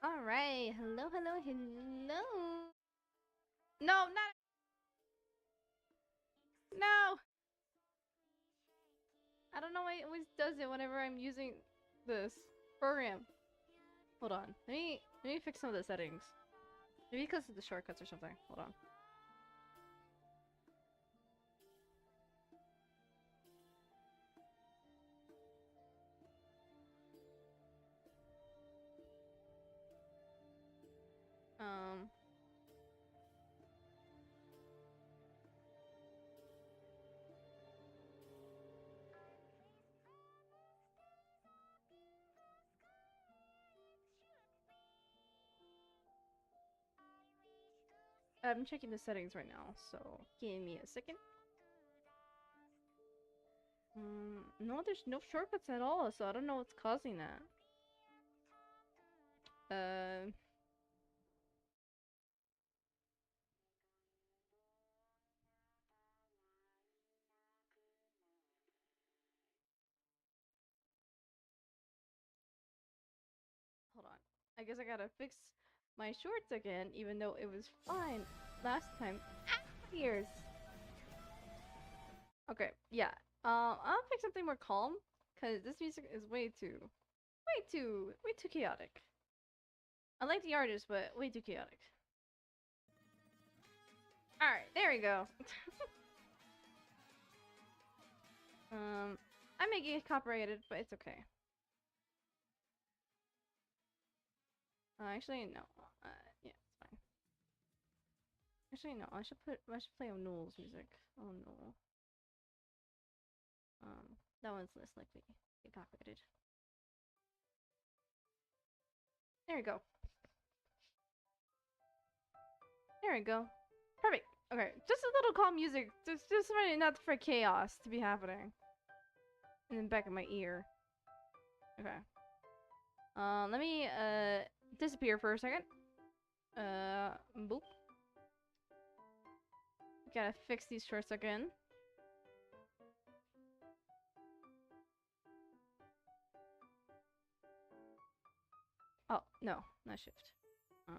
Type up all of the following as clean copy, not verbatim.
Alright, hello, hello, hello. No, not. No! I don't know why it always does it whenever I'm using this program. Hold on. Let me fix some of the settings. Maybe because of the shortcuts or something. Hold on. Um. I'm checking the settings right now, so give me a second. No, there's no shortcuts at all, so I don't know what's causing that. Hold on. I guess I gotta fix my shorts again, even though it was fine last time. Years. Okay, yeah. I'll pick something more calm, cause this music is way too chaotic. I like the artist, but way too chaotic. All right, there we go. I may get copyrighted, but it's okay. Actually, no. Yeah, it's fine. Actually, no. I should play Onuel's music. Oh no. That one's less likely to get copyrighted. There we go. There we go. Perfect. Okay, just a little calm music. Just really not for chaos to be happening. In the back of my ear. Okay. Let me disappear for a second. Boop. Gotta fix these shorts again. Oh, no, not shift. Oh.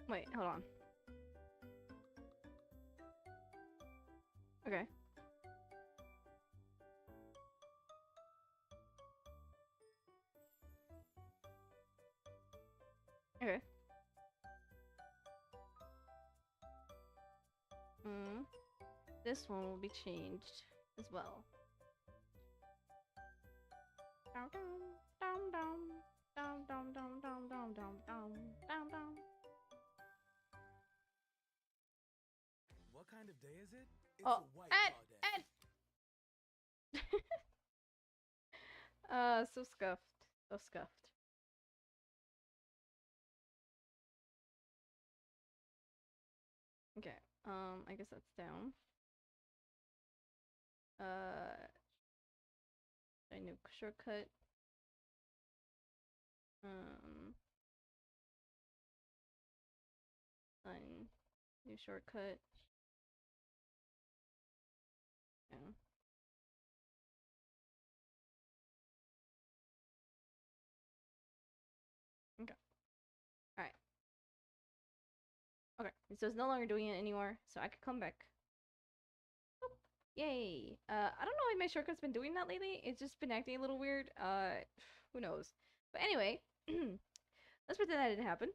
Wait, hold on. Okay. Okay. This one will be changed as well. Down, down, down, down, down, down, down, down, down, down, down, down. What kind of day is it? It's Oh, a white claw day. So scuffed. So scuffed. Okay, I guess that's down. I new shortcut. Fine. New shortcut. Yeah. Okay. Alright. Okay, so it's no longer doing it anymore, so I could come back. Oop. Yay! I don't know why my shortcut's been doing that lately. It's just been acting a little weird. Who knows? But anyway, let's pretend that didn't happen.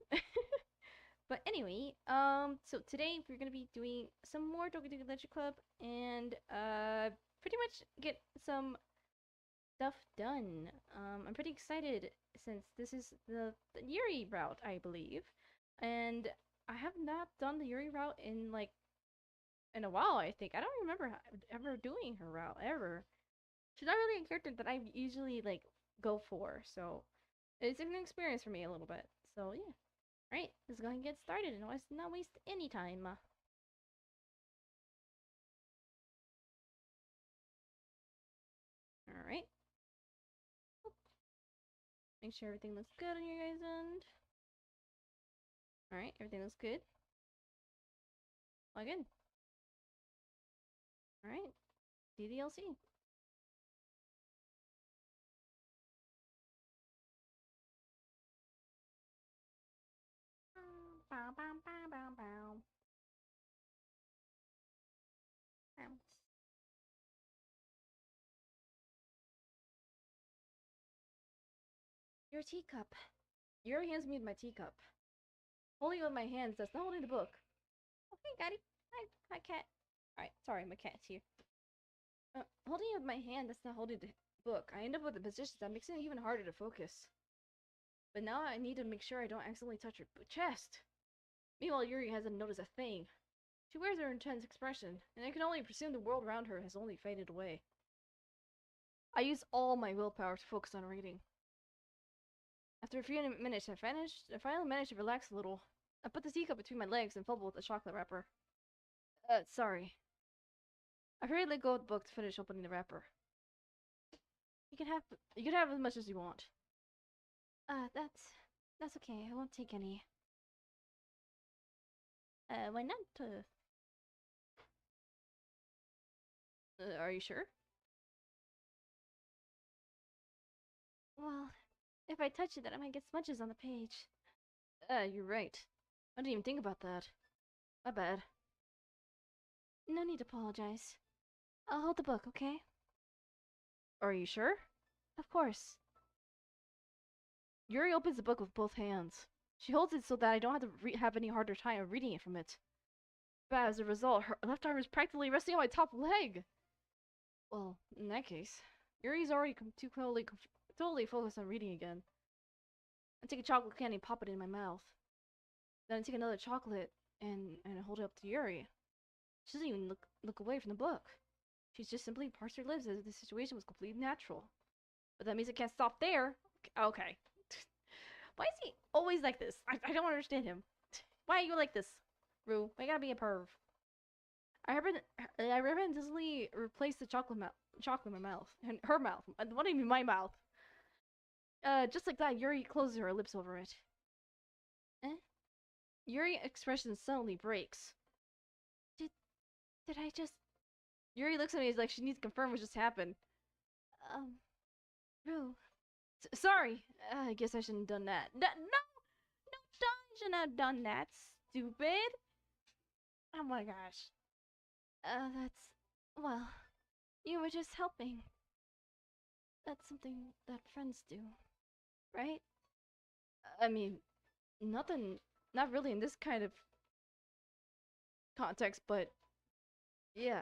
But anyway, so today we're gonna be doing some more Doki Doki Literature Club and pretty much get some stuff done. I'm pretty excited since this is the Yuri route, I believe, and I have not done the Yuri route in a while. I think I don't remember ever doing her route ever. She's not really a character that I usually go for, so it's an experience for me a little bit. So yeah. Alright, let's go ahead and get started and let's not waste any time. Make sure everything looks good on your guys' end. Alright, everything looks good. All good. Alright, DDLC. Bow, bow, bow, bow, bow. Your teacup. Yuri hands me my teacup. Holding it with my hands, that's not holding the book. Okay, got it. Hi, cat. Alright, sorry, my cat's here. Holding it with my hand, that's not holding the book. I end up with a position that makes it even harder to focus. But now I need to make sure I don't accidentally touch her chest. Meanwhile, Yuri hasn't noticed a thing. She wears her intense expression, and I can only presume the world around her has only faded away. I use all my willpower to focus on reading. After a few minutes, I finally managed to relax a little. I put the teacup between my legs and fumbled with the chocolate wrapper. Sorry. I hurriedly let go of the book to finish opening the wrapper. You can have as much as you want. That's okay. I won't take any. Why not? Are you sure? Well, if I touch it, then I might get smudges on the page. You're right. I didn't even think about that. My bad. No need to apologize. I'll hold the book, okay? Are you sure? Of course. Yuri opens the book with both hands. She holds it so that I don't have to have any harder time reading it from it. But as a result, her left arm is practically resting on my top leg. Well, in that case, Yuri's already totally focused on reading again. I take a chocolate candy and pop it in my mouth. Then I take another chocolate and I hold it up to Yuri. She doesn't even look away from the book. She's just simply parsed her lips as if the situation was completely natural. But that means it can't stop there. Okay. Why is he always like this? I don't understand him. Why are you like this, Rue? Why you gotta be a perv? I repenantly replaced the chocolate in my mouth. Her mouth. What do you mean my mouth? Just like that, Yuri closes her lips over it. Yuri's expression suddenly breaks. Did I just... Yuri looks at me like she needs to confirm what just happened. Rue. Sorry. I guess I shouldn't have done that. No, I shouldn't have done that, stupid. Oh my gosh. Well, you were just helping. That's something that friends do, right? I mean, not really in this kind of context, but yeah,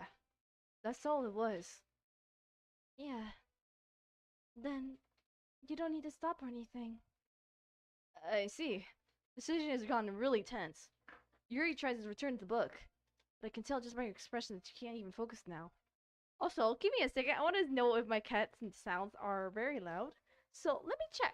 that's all it was. Yeah. Then you don't need to stop or anything. I see. The situation has gotten really tense. Yuri tries to return to the book, but I can tell just by her expression that she can't even focus now. Also, give me a second. I want to know if my cat's sounds are very loud. So let me check.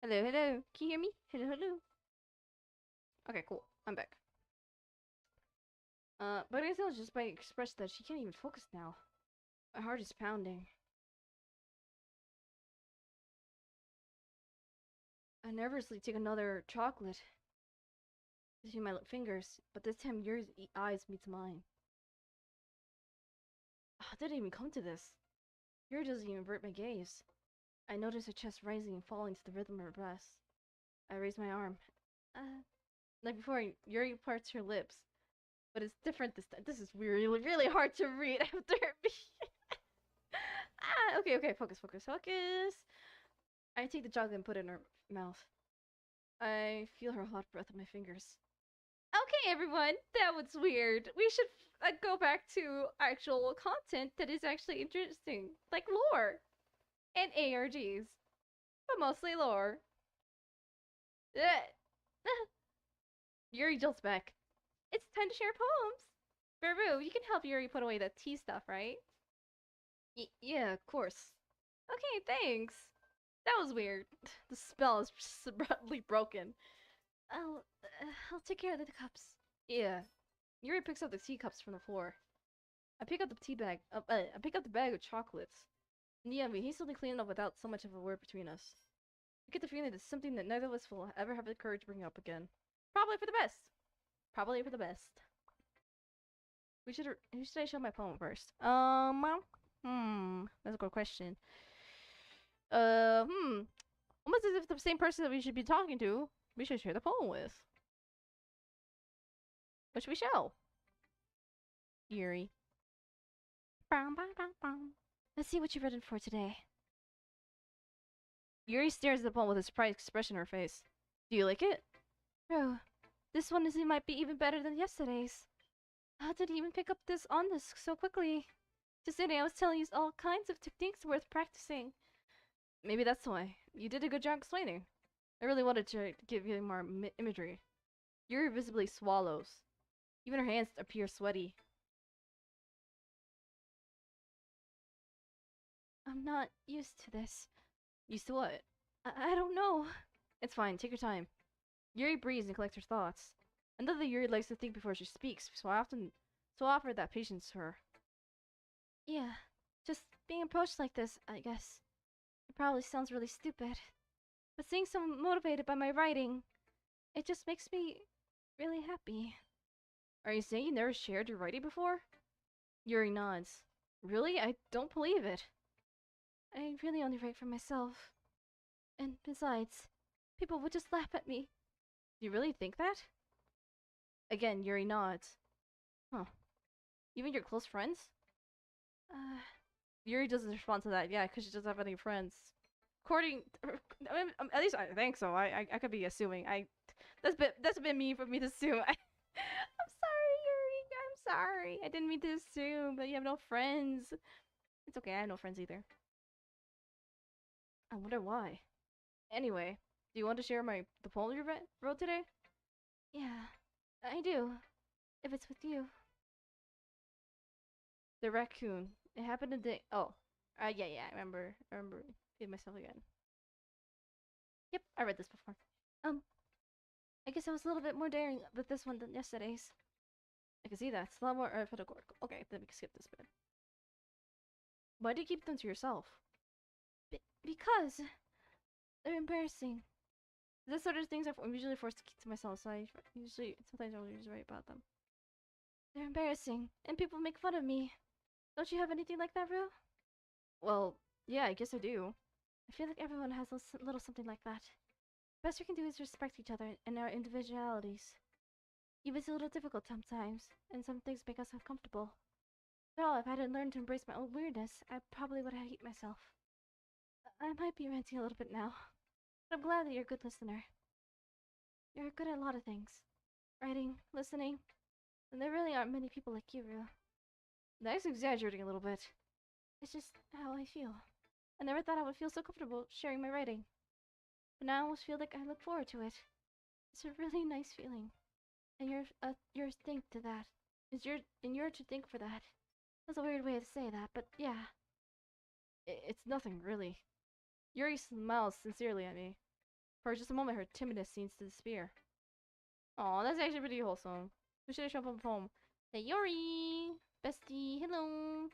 Hello, hello. Can you hear me? Hello, hello. Okay, cool. I'm back. But I can tell just by express that she can't even focus now. My heart is pounding. I nervously take another chocolate between my fingers, but this time Yuri's eyes meets mine. How did it even come to this? Yuri doesn't even avert my gaze. I notice her chest rising and falling to the rhythm of her breath. I raise my arm. Like before, Yuri parts her lips. But it's different this time. This is really, really hard to read after me. Okay, focus. I take the chocolate and put it in her mouth. I feel her hot breath on my fingers. Okay, everyone, that was weird. We should go back to actual content that is actually interesting, like lore and ARGs, but mostly lore. Yuri jolts back. It's time to share poems. Baru, you can help Yuri put away that tea stuff, right? Yeah, of course. Okay, thanks. That was weird. The spell is just abruptly broken. I'll take care of the cups. Yeah. Yuri picks up the teacups from the floor. I pick up the tea bag. I pick up the bag of chocolates. And yeah, we hastily clean it up without so much of a word between us. I get the feeling that it's something that neither of us will ever have the courage to bring up again. Probably for the best. Probably for the best. Who should I show my poem first? That's a good question. Almost as if the same person that we should be talking to, we should share the poem with. Which we shall. Yuri. Let's see what you've written for today. Yuri stares at the poem with a surprised expression on her face. Do you like it? Oh, this one might be even better than yesterday's. How did he even pick up on this so quickly? Just today I was telling you all kinds of techniques worth practicing. Maybe that's why. You did a good job explaining. I really wanted to give you more imagery. Yuri visibly swallows. Even her hands appear sweaty. I'm not used to this. Used to what? I don't know. It's fine, take your time. Yuri breathes and collects her thoughts. Another Yuri likes to think before she speaks, so I offer that patience to her. Yeah, just being approached like this, I guess. It probably sounds really stupid. But seeing someone motivated by my writing, it just makes me really happy. Are you saying you never shared your writing before? Yuri nods. Really? I don't believe it. I really only write for myself. And besides, people would just laugh at me. Do you really think that? Again, Yuri nods. Huh. Even your close friends? Yuri doesn't respond to that. Yeah, because she doesn't have any friends. According, at least I think so. I could be assuming. That's a bit mean for me to assume. I'm sorry, Yuri. I'm sorry. I didn't mean to assume that you have no friends. It's okay. I have no friends either. I wonder why. Anyway, do you want to share the poem you wrote today? Yeah, I do. If it's with you. The raccoon. It happened a day. Oh, yeah. I remember. Feed myself again. Yep, I read this before. I guess I was a little bit more daring with this one than yesterday's. I can see that. It's a lot more pedagogical. Okay, then we can skip this bit. Why do you keep them to yourself? Because they're embarrassing. This sort of things I'm usually forced to keep to myself, so sometimes I'll usually write about them. They're embarrassing, and people make fun of me. Don't you have anything like that, Rue? Well, yeah, I guess I do. I feel like everyone has a little something like that. The best we can do is respect each other and our individualities. Even it's a little difficult sometimes, and some things make us uncomfortable. After all, if I hadn't learned to embrace my own weirdness, I probably would have hated myself. I might be ranting a little bit now, but I'm glad that you're a good listener. You're good at a lot of things. Writing, listening, and there really aren't many people like you, Rue. That's exaggerating a little bit. It's just how I feel. I never thought I would feel so comfortable sharing my writing. But now I almost feel like I look forward to it. It's a really nice feeling. And your think to that. You're to think for that. That's a weird way to say that, but yeah. It's nothing, really. Yuri smiles sincerely at me. For just a moment, her timidness seems to disappear. Oh, that's actually pretty wholesome. We should have shown up a poem. Hey, Yuri! Bestie, hello!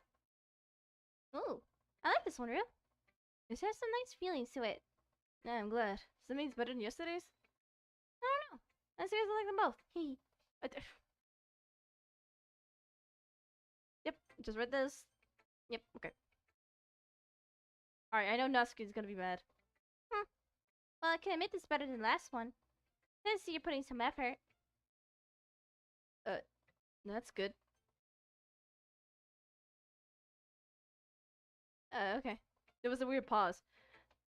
Ooh, I like this one, Rue. It has some nice feelings to it. Yeah, I'm glad. Something's better than yesterday's? I don't know. I seriously like them both. Hee. Yep, just read this. Yep, okay. Alright, I know Natsuki's gonna be mad. Well, I can admit this better than the last one. I see you're putting some effort. That's good. Okay. There was a weird pause.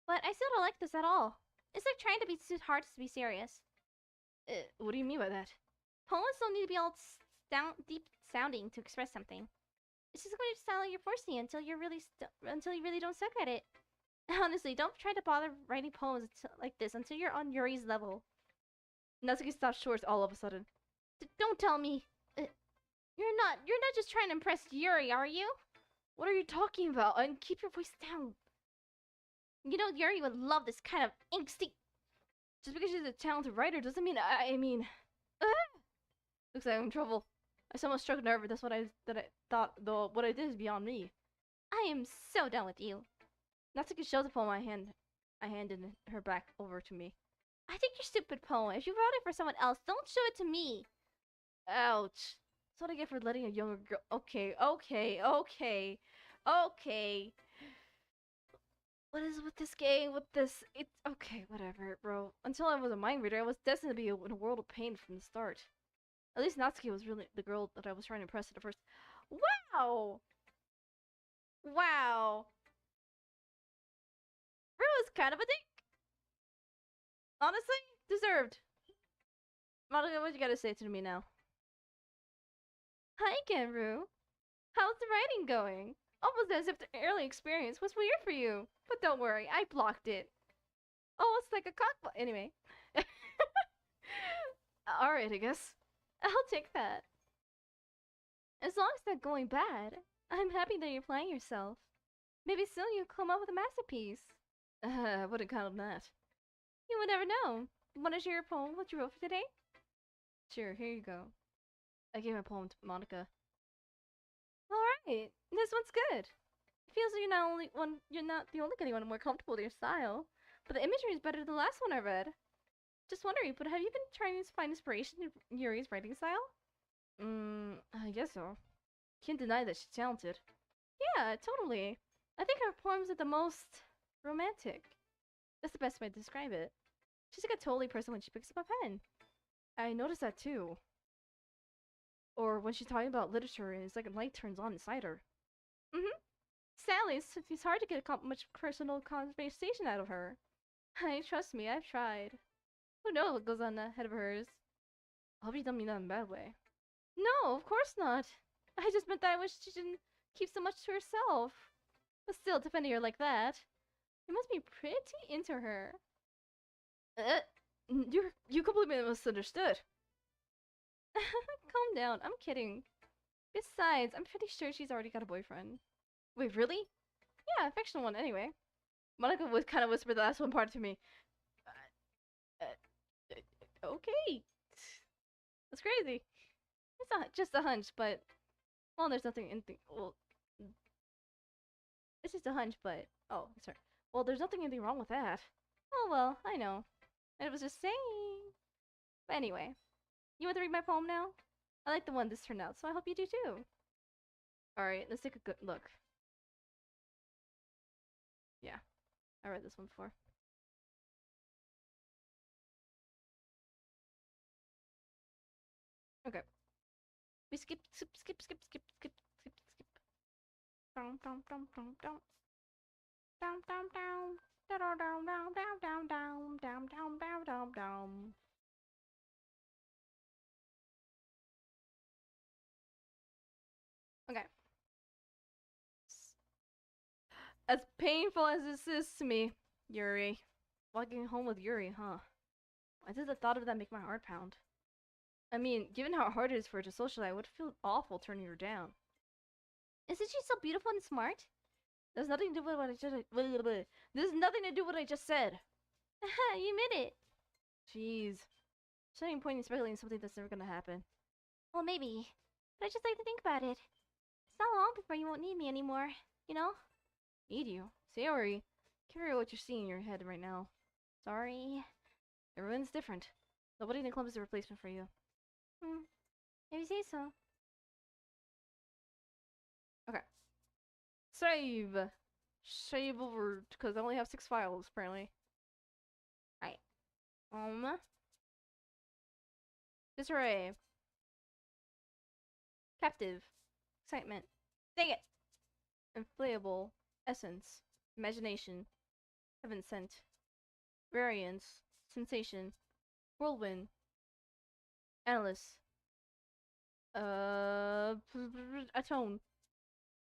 But I still don't like this at all. It's like trying to be too hard to be serious. What do you mean by that? Poems don't need to be all deep sounding to express something. It's just going to sound like you're forcing it until until you really don't suck at it. Honestly, don't try to bother writing poems like this until you're on Yuri's level. Natsuki stops short all of a sudden. Don't tell me. You're not just trying to impress Yuri, are you? What are you talking about? And keep your voice down. You know Yuri would love this kind of angsty. Just because she's a talented writer doesn't mean I mean. Looks like I'm in trouble. I somewhat struck a nerve. That's what I thought. Though what I did is beyond me. I am so done with you. Natsuki shows the poem I handed her back over to me. I think your stupid poem. If you wrote it for someone else, don't show it to me. Ouch. That's what I get for letting a younger girl. Okay. What is with this game? With this? It's okay. Whatever, bro. Until I was a mind reader, I was destined to be in a world of pain from the start. At least Natsuki was really the girl that I was trying to impress at the first. Wow. Rue is kind of a dick. Honestly, deserved. Monica, what you gotta say to me now? Hi again, Rue. How's the writing going? Almost as if the early experience was weird for you. But don't worry, I blocked it. Oh, it's like a cockball. Anyway. Alright, I guess. I'll take that. As long as it's not going bad, I'm happy that you're playing yourself. Maybe soon you'll come up with a masterpiece. I wouldn't count on that. You would never know. Want to share your poem, what you wrote for today? Sure, here you go. I gave my poem to Monica. Alright, this one's good. It feels like you're not the only anyone more comfortable with your style. But the imagery is better than the last one I read. Just wondering, but have you been trying to find inspiration in Yuri's writing style? I guess so. Can't deny that she's talented. Yeah, totally. I think her poems are the most romantic. That's the best way to describe it. She's like a totally person when she picks up a pen. I noticed that too. Or when she's talking about literature and it's like a light turns on inside her. Sadly, it's hard to get much personal conversation out of her. Trust me, I've tried. Who knows what goes on ahead of hers? I hope you don't mean that in a bad way. No, of course not. I just meant that I wish she didn't keep so much to herself. But still, defending her like that, you must be pretty into her. You completely misunderstood. Calm down, I'm kidding. Besides, I'm pretty sure she's already got a boyfriend. Wait, really? Yeah, a fictional one, anyway. Monica would kind of whisper the last one part to me. Okay. That's crazy. It's not just a hunch, but... Well, there's nothing in well... It's just a hunch, but... Oh, sorry. Well, there's nothing anything wrong with that. Oh, well, I know. I was just saying. But anyway. You want to read my poem now? I like the one this turned out, so I hope you do too. Alright, let's take a good look. Yeah. I read this one before. Okay. We skip. Down, down, down, down, down. Down, down, down. Down, down, down, down, down, down, down, down, down, down, down. Okay. As painful as this is to me, Yuri. Walking home with Yuri, huh? Why does the thought of that make my heart pound? I mean, given how hard it is for her to socialize, I would feel awful turning her down. Isn't she so beautiful and smart? There's nothing to do with what I just... There's nothing to do with what I just said. Haha, you admit it. Jeez. There's no even point in speculating something that's never gonna happen. Well, maybe. But I just like to think about it. It's not long before you won't need me anymore, you know? Need you? Sayori, carry what you're seeing in your head right now. Sorry. Everyone's different. Nobody in the club is a replacement for you. If you say so. Okay. Save! Save over, because I only have 6 files, apparently. Right. Disarray. Captive. Excitement. Dang it! Inflatable. Essence. Imagination. Heaven sent. Variance. Sensation. Whirlwind. Analyst. Atone.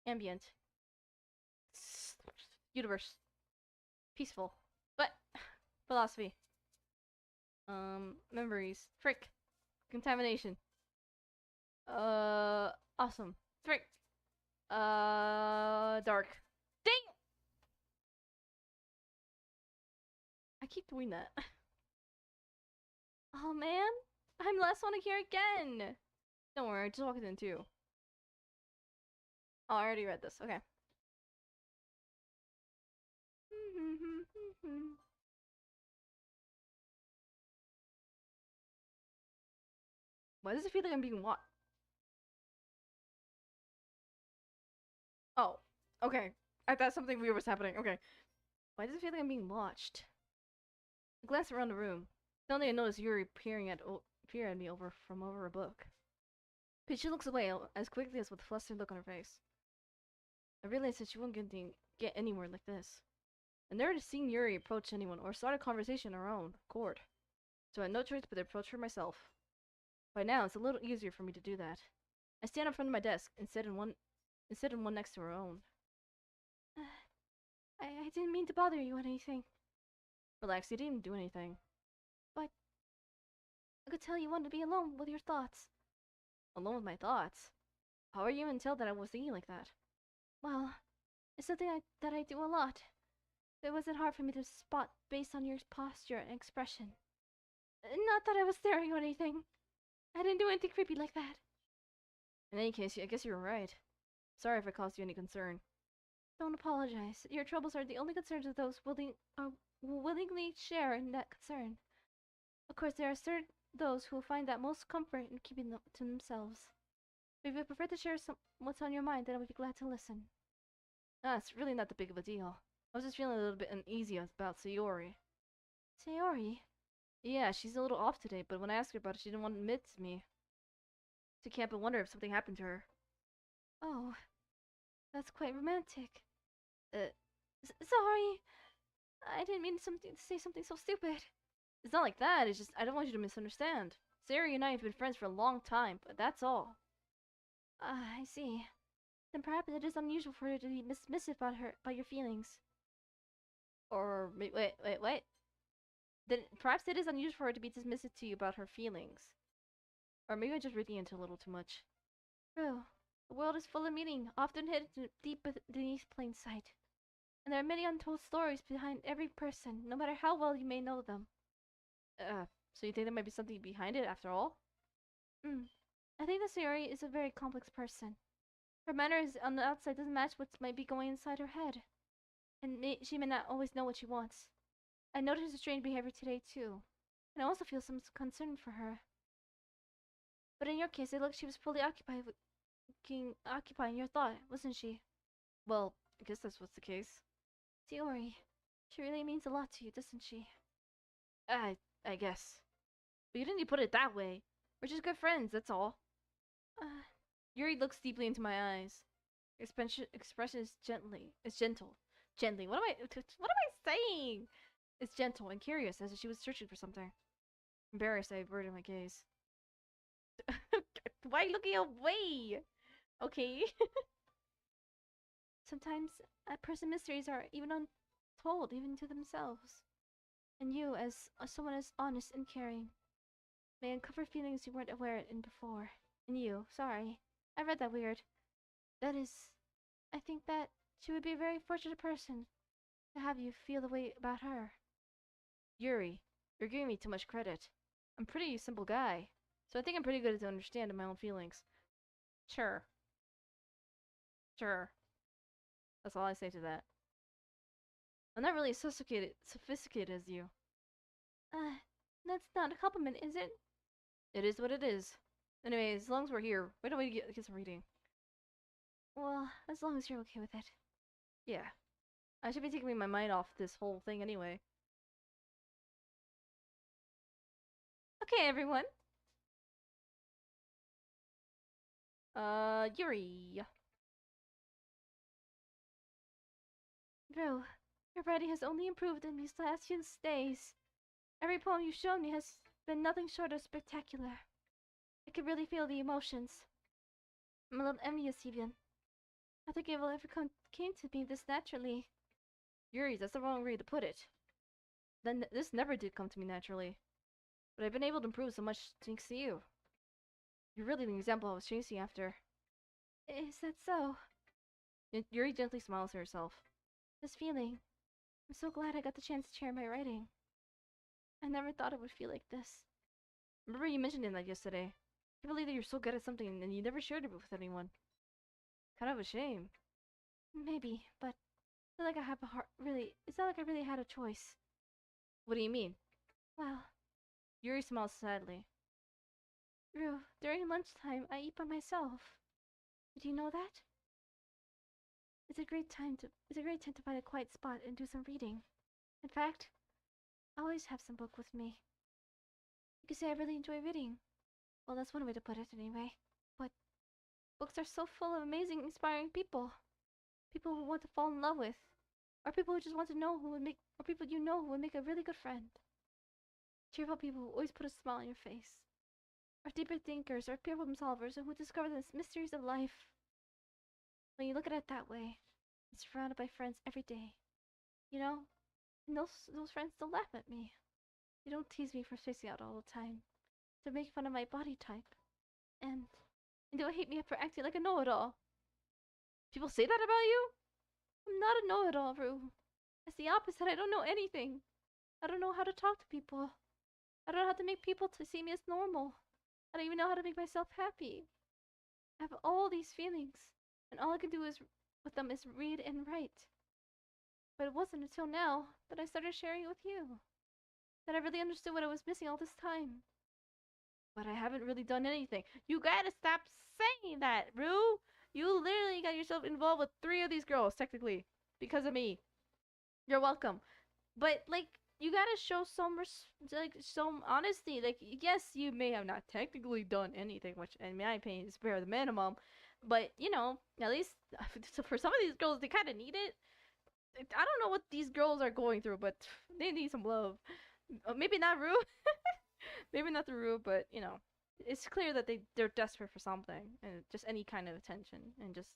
Ambient. Universe. Peaceful. But philosophy. Memories. Frick. Contamination. Awesome. Frick. Dark. Dang! I keep doing that. Oh man, I'm the last one to hear again. Don't worry, just walk it in too. Oh, I already read this. Okay. Why does it feel like I'm being watched? Oh, okay. I thought something weird was happening. Okay. Why does it feel like I'm being watched? I glance around the room. Suddenly I notice Yuri peering at me over a book. But she looks away as quickly as with a flustered look on her face. I realized that she wouldn't get anywhere like this. I never seen Yuri approach anyone or start a conversation on her own accord. So I had no choice but to approach her myself. By now, it's a little easier for me to do that. I stand in front of my desk and sit in one next to her own. I didn't mean to bother you or anything. Relax, you didn't do anything. But I could tell you wanted to be alone with your thoughts. Alone with my thoughts? How are you even tell that I was thinking like that? Well, it's something that I do a lot. It wasn't hard for me to spot based on your posture and expression. Not that I was staring or anything. I didn't do anything creepy like that. In any case, I guess you were right. Sorry if I caused you any concern. Don't apologize. Your troubles are the only concerns of those who willingly share in that concern. Of course, there are certain those who will find that most comfort in keeping them to themselves. But if you prefer to share what's on your mind, then I would be glad to listen. It's really not that big of a deal. I was just feeling a little bit uneasy about Sayori. Sayori? Yeah, she's a little off today, but when I asked her about it, she didn't want to admit to me. To camp and wonder if something happened to her. Oh, that's quite romantic. Sorry. I didn't mean to say something so stupid. It's not like that, it's just I don't want you to misunderstand. Sayori and I have been friends for a long time, but that's all. I see. Then perhaps it is unusual for her to be dismissive about your feelings. Or, wait, what? Then perhaps it is unusual for her to be dismissive to you about her feelings. Or maybe I'm just reading into a little too much. True. The world is full of meaning, often hidden deep beneath plain sight. And there are many untold stories behind every person, no matter how well you may know them. So you think there might be something behind it after all? I think that Sayori is a very complex person. Her manners on the outside doesn't match what might be going inside her head. And she may not always know what she wants. I noticed her strange behavior today too. And I also feel some concern for her. But in your case, it looked she was fully occupied with occupying your thought, wasn't she? Well, I guess that's what's the case. Sayori, she really means a lot to you, doesn't she? I guess. But you didn't put it that way. We're just good friends, that's all. Yuri looks deeply into my eyes. Expression is gentle. Gently. What am I saying? It's gentle and curious, as if she was searching for something. Embarrassed, I averted my gaze. Why are you looking away? Okay. Sometimes a person's mysteries are even untold, even to themselves. And you, as someone as honest and caring, may uncover feelings you weren't aware in before. And you, sorry, I read that weird. That is, I think that she would be a very fortunate person to have you feel the way about her. Yuri, you're giving me too much credit. I'm a pretty simple guy, so I think I'm pretty good at understanding my own feelings. Sure. Sure. That's all I say to that. I'm not really sophisticated as you. Uh, that's not a compliment, is it? It is what it is. Anyway, as long as we're here, why don't we get some reading? Well, as long as you're okay with it. Yeah. I should be taking my mind off this whole thing anyway. Okay, everyone. Yuri. Bro, your writing has only improved in these last few days. Every poem you've shown me has been nothing short of spectacular. I can really feel the emotions. I'm a little envious even. I think it will ever came to me this naturally. Yuri, that's the wrong way to put it. Then this never did come to me naturally. But I've been able to improve so much thanks to you. You're really the example I was chasing after. Is that so? Yuri gently smiles to herself. This feeling. I'm so glad I got the chance to share my writing. I never thought it would feel like this. Remember you mentioned it like yesterday. I can't believe that you're so good at something and you never shared it with anyone. Kind of a shame. Maybe, but I feel like I have a heart. Really, it's not like I really had a choice. What do you mean? Well, Yuri smiles sadly. Rue, during lunchtime, I eat by myself. Did you know that? It's a great time to find a quiet spot and do some reading. In fact, I always have some book with me. You could say I really enjoy reading. Well, that's one way to put it anyway. But books are so full of amazing, inspiring people. People who want to fall in love with. Or people who just want to know who would make or people you know who would make a really good friend. Cheerful people who always put a smile on your face. Or deeper thinkers or problem solvers who discover the mysteries of life. When you look at it that way, I'm surrounded by friends every day. You know? And those friends don't laugh at me. They don't tease me for spacing out all the time. They make fun of my body type. And don't hate me for acting like a know-it-all. People say that about you? I'm not a know-it-all, Rue. It's the opposite. I don't know anything. I don't know how to talk to people. I don't know how to make people to see me as normal. I don't even know how to make myself happy. I have all these feelings, and all I can do with them is read and write. But it wasn't until now that I started sharing it with you that I really understood what I was missing all this time. But I haven't really done anything. You gotta stop saying that, Rue! You literally got yourself involved with 3 of these girls, technically, because of me. You're welcome. But, like, you gotta show some honesty. Like, yes, you may have not technically done anything, which, in my opinion, is bare the minimum. But, you know, at least for some of these girls, they kind of need it. I don't know what these girls are going through, but they need some love. Maybe not Rue. Maybe not the Rue, but, you know, it's clear that they're desperate for something. And just any kind of attention. And just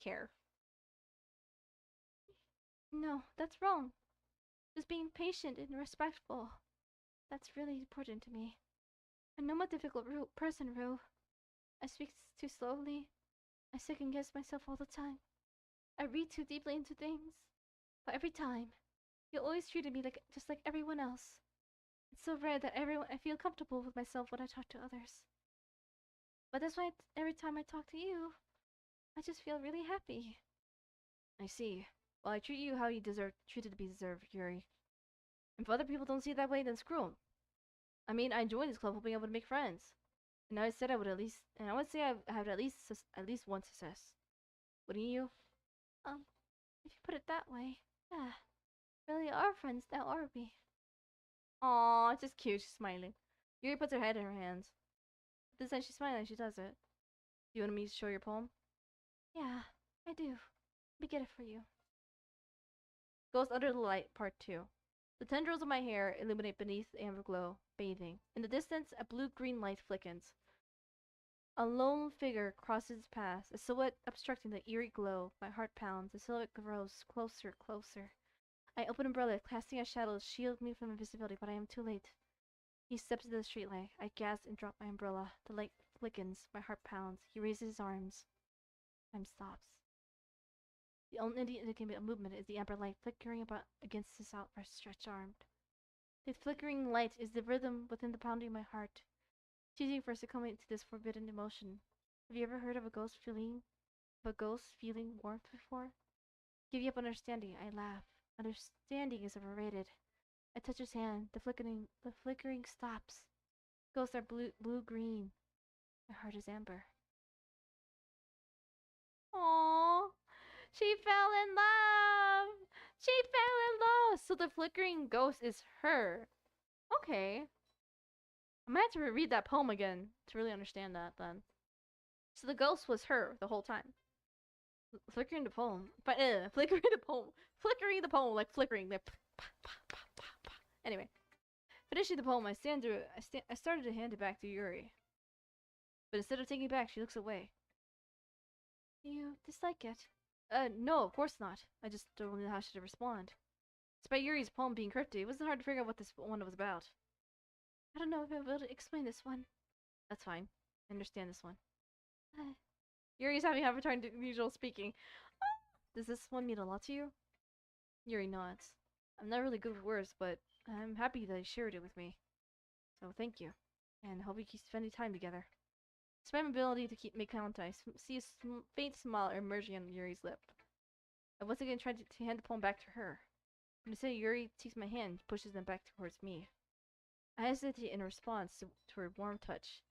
care. No, that's wrong. Just being patient and respectful. That's really important to me. I know I'm a difficult person, Rue. I speak too slowly. I second guess myself all the time. I read too deeply into things. But every time, you always treated me just like everyone else. It's so rare that I feel comfortable with myself when I talk to others. But that's why every time I talk to you, I just feel really happy. I see. Well, I treat you how you treated to be deserved, Yuri. If other people don't see it that way, then screw 'em. I mean, I joined this club hoping I would make friends. And I said I would I would say I had at least one success. Wouldn't you? If you put it that way, yeah. Really are friends now, are we? Aww, it's just cute. She's smiling. Yuri puts her head in her hands. This time she's smiling, she does it. Do you want me to show your poem? Yeah, I do. Let me get it for you. Goes Under the Light, Part 2. The tendrils of my hair illuminate beneath the amber glow, bathing. In the distance, a blue-green light flickens. A lone figure crosses its path, a silhouette obstructing the eerie glow. My heart pounds. The silhouette grows closer, closer. I open umbrella, casting a shadow to shield me from invisibility, but I am too late. He steps into the streetlight. I gasp and drop my umbrella. The light flickens. My heart pounds. He raises his arms. Time stops. The only indicating a movement is the amber light flickering about against his outstretched arm. The flickering light is the rhythm within the pounding of my heart, choosing for us to come into this forbidden emotion. Have you ever heard of a ghost feeling warmth before? Give you up understanding, I laugh. Understanding is overrated. I touch his hand. The flickering stops. Ghosts are blue-green. My heart is amber. Aww. She fell in love. She fell in love. So the flickering ghost is her. Okay. I might have to reread that poem again to really understand that then. So the ghost was her the whole time. Flickering the poem. But flickering the poem. Flickering the poem like flickering. Like, anyway. Finishing the poem, I started to hand it back to Yuri. But instead of taking it back, she looks away. You dislike it? No, of course not. I just don't know how to respond. Despite Yuri's poem being cryptic, it wasn't hard to figure out what this one was about. I don't know if I'll be able to explain this one. That's fine. I understand this one. Yuri's having a hard time doing usual speaking. Does this one mean a lot to you? Yuri nods. I'm not really good with words, but I'm happy that you shared it with me. So thank you. And hope we keep spending time together. Despite my ability to make contact, I see a faint smile emerging on Yuri's lip. I once again tried to hand the poem back to her. When I say Yuri takes my hand, pushes them back towards me. I hesitate in response to her warm touch.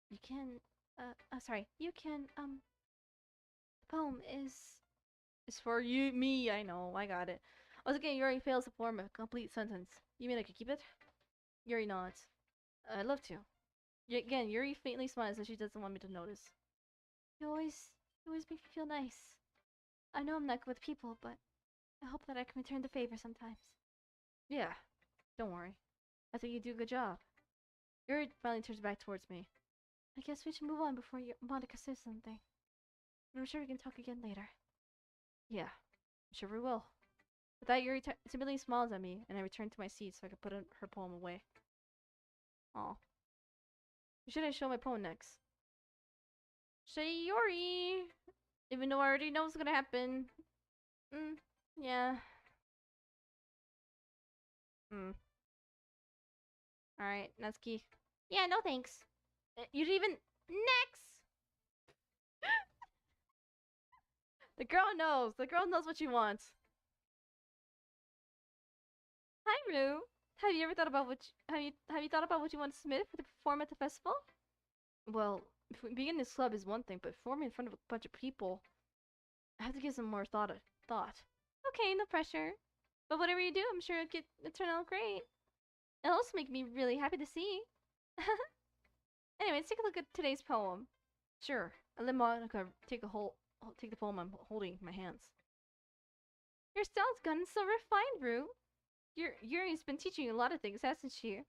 You can, the poem is for you, me, I know, I got it. Once again, Yuri fails to form a complete sentence. You mean I could keep it? Yuri nods. I'd love to. Again, Yuri faintly smiles as she doesn't want me to notice. You always make me feel nice. I know I'm not good with people, but I hope that I can return the favor sometimes. Yeah, don't worry. I think you do a good job. Yuri finally turns back towards me. I guess we should move on before Monica says something. But I'm sure we can talk again later. Yeah, I'm sure we will. With that, Yuri timidly smiles at me, and I return to my seat so I can put her poem away. Aw. Who should I show my poem next? Say Yuri! Even though I already know what's gonna happen. Yeah. Alright, Natsuki. Yeah, no thanks. You didn't even... Next! The girl knows. The girl knows what she wants. Hi, Rue. Have you ever thought about have you thought about what you want to submit for the perform at the festival? Well, being in this club is one thing, but performing in front of a bunch of people, I have to give some more thought. Okay, no pressure. But whatever you do, I'm sure it'll turn out great. It'll also make me really happy to see. Anyway, let's take a look at today's poem. Sure. And let Monica take the poem I'm holding in my hands. Your style's gotten so refined, Rue. Yuri's been teaching you a lot of things, hasn't she?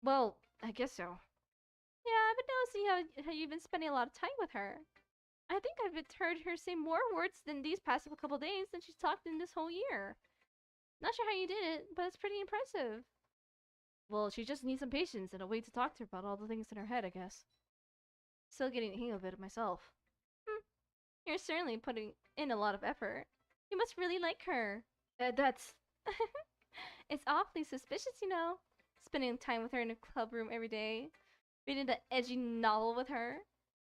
Well, I guess so. Yeah, I've been noticing how you've been spending a lot of time with her. I think I've heard her say more words than these past couple days than she's talked in this whole year. Not sure how you did it, but it's pretty impressive. Well, she just needs some patience and a way to talk to her about all the things in her head, I guess. Still getting the hang of it myself. You're certainly putting in a lot of effort. You must really like her. That's... It's awfully suspicious, you know. Spending time with her in a club room every day. Reading the edgy novel with her.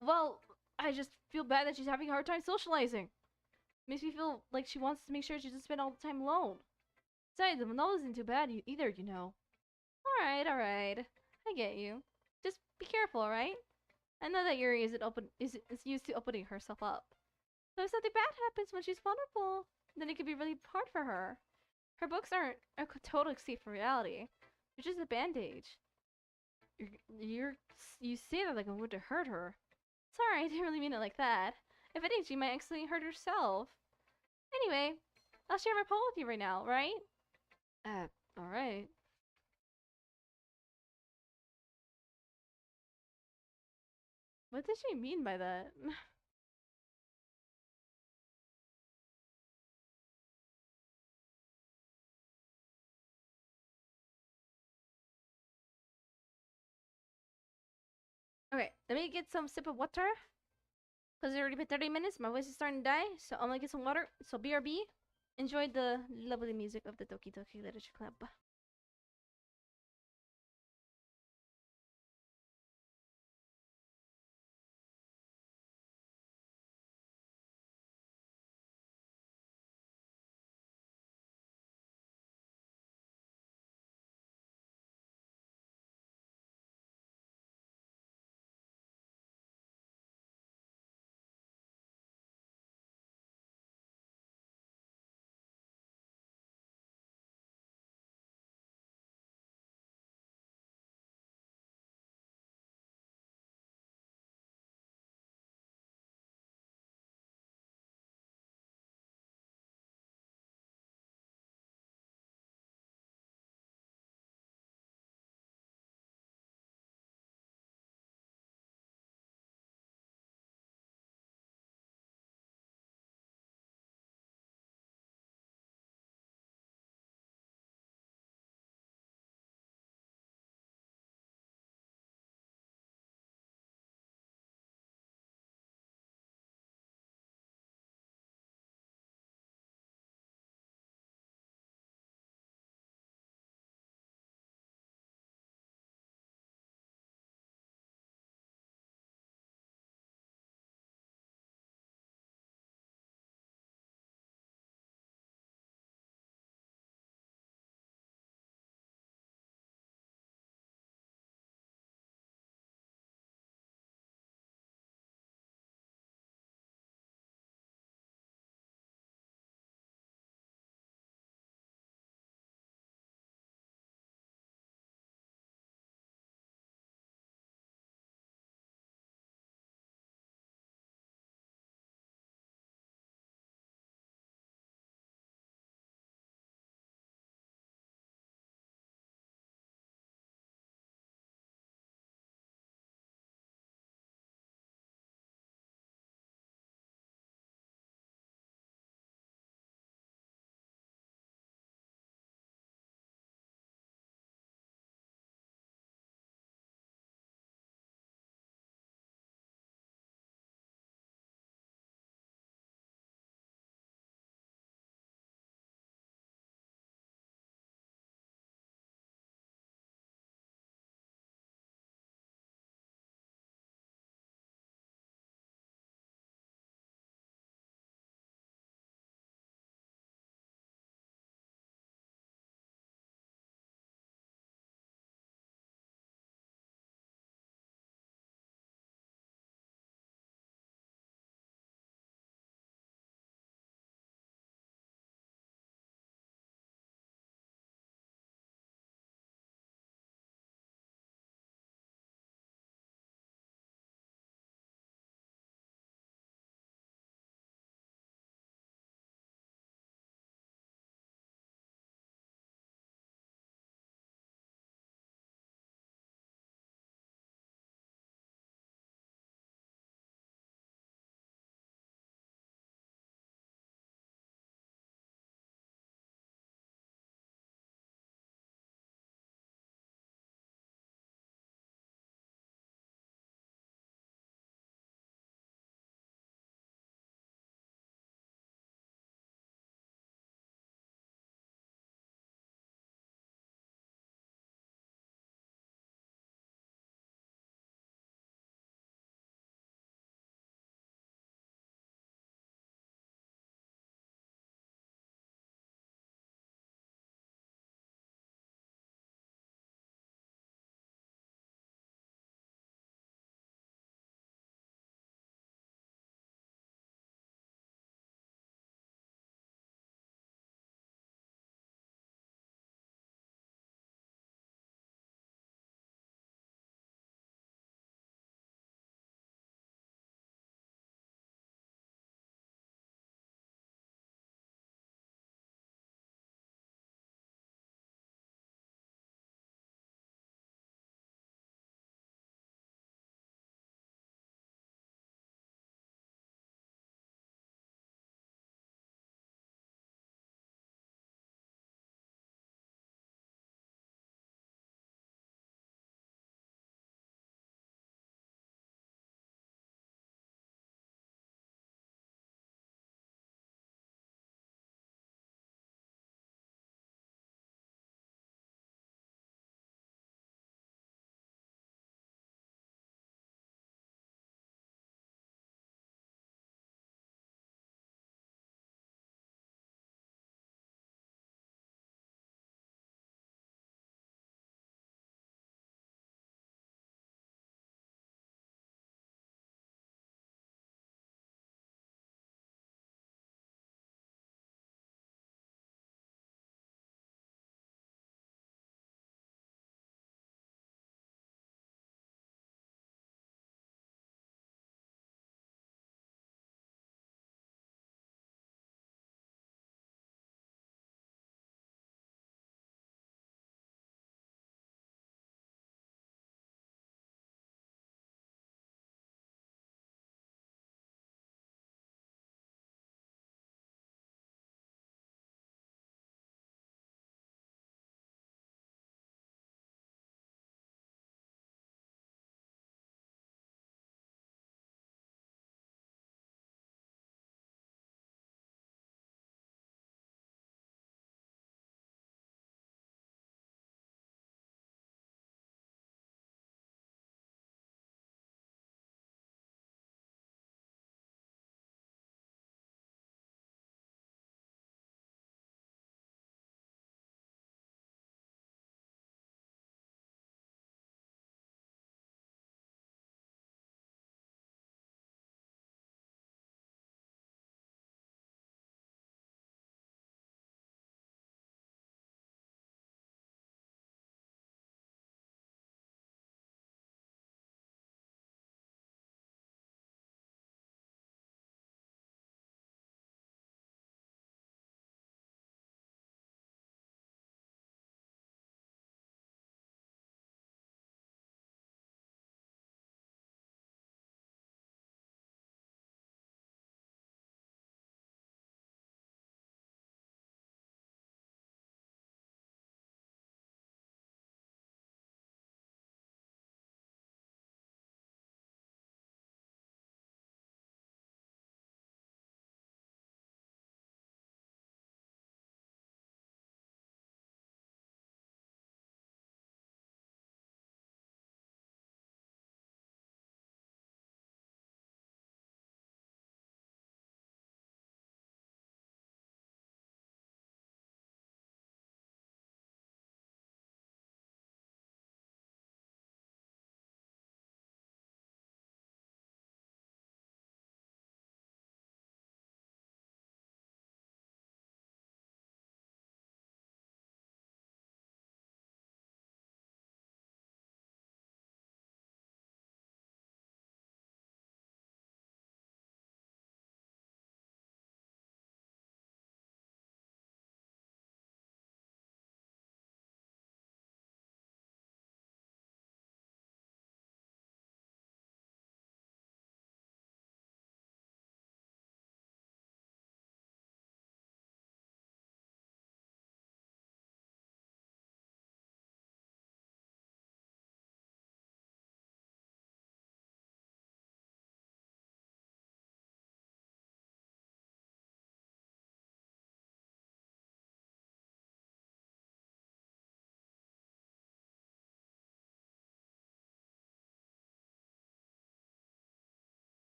Well, I just feel bad that she's having a hard time socializing. Makes me feel like she wants to make sure she doesn't spend all the time alone. Besides, the novel isn't too bad either, you know. Alright. I get you. Just be careful, alright? I know that Yuri is used to opening herself up. So if something bad happens when she's vulnerable, then it could be really hard for her. Her books aren't a total escape from reality. They're just a bandage. You say that like it would hurt her. Sorry, I didn't really mean it like that. If anything, she might actually hurt herself. Anyway, I'll share my poem with you right now, right? Alright. What does she mean by that? Okay, let me get some sip of water. Because it's already been 30 minutes, my voice is starting to die, so I'm gonna get some water. So BRB, enjoy the lovely music of the Doki Doki Literature Club.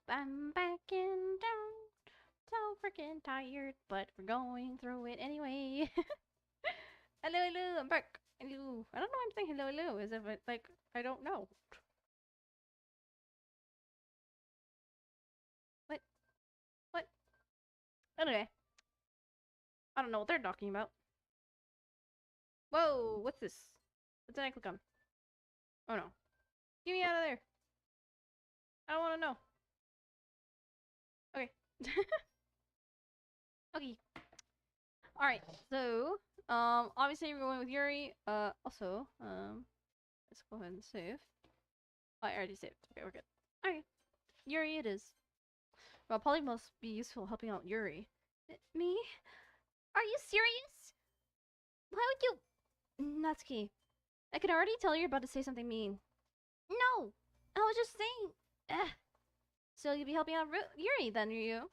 I'm back in town. So freaking tired, but we're going through it anyway. Hello, hello, I'm back. Hello. I don't know why I'm saying hello, hello, as if it, like, I don't know. What? What? Anyway. I don't know what they're talking about. Whoa, what's this? What did I click on? Oh no. Get me out of there. I don't want to know. Okay. Okay. Alright, so, obviously we're going with Yuri. Also, let's go ahead and save. Oh, I already saved. Okay, we're good. Okay. Yuri it is. Well, probably must be useful helping out Yuri. Me? Are you serious? Why would you... Natsuki, I can already tell you're about to say something mean. No! I was just saying... Ugh. So you'll be helping out Yuri then, Ryu.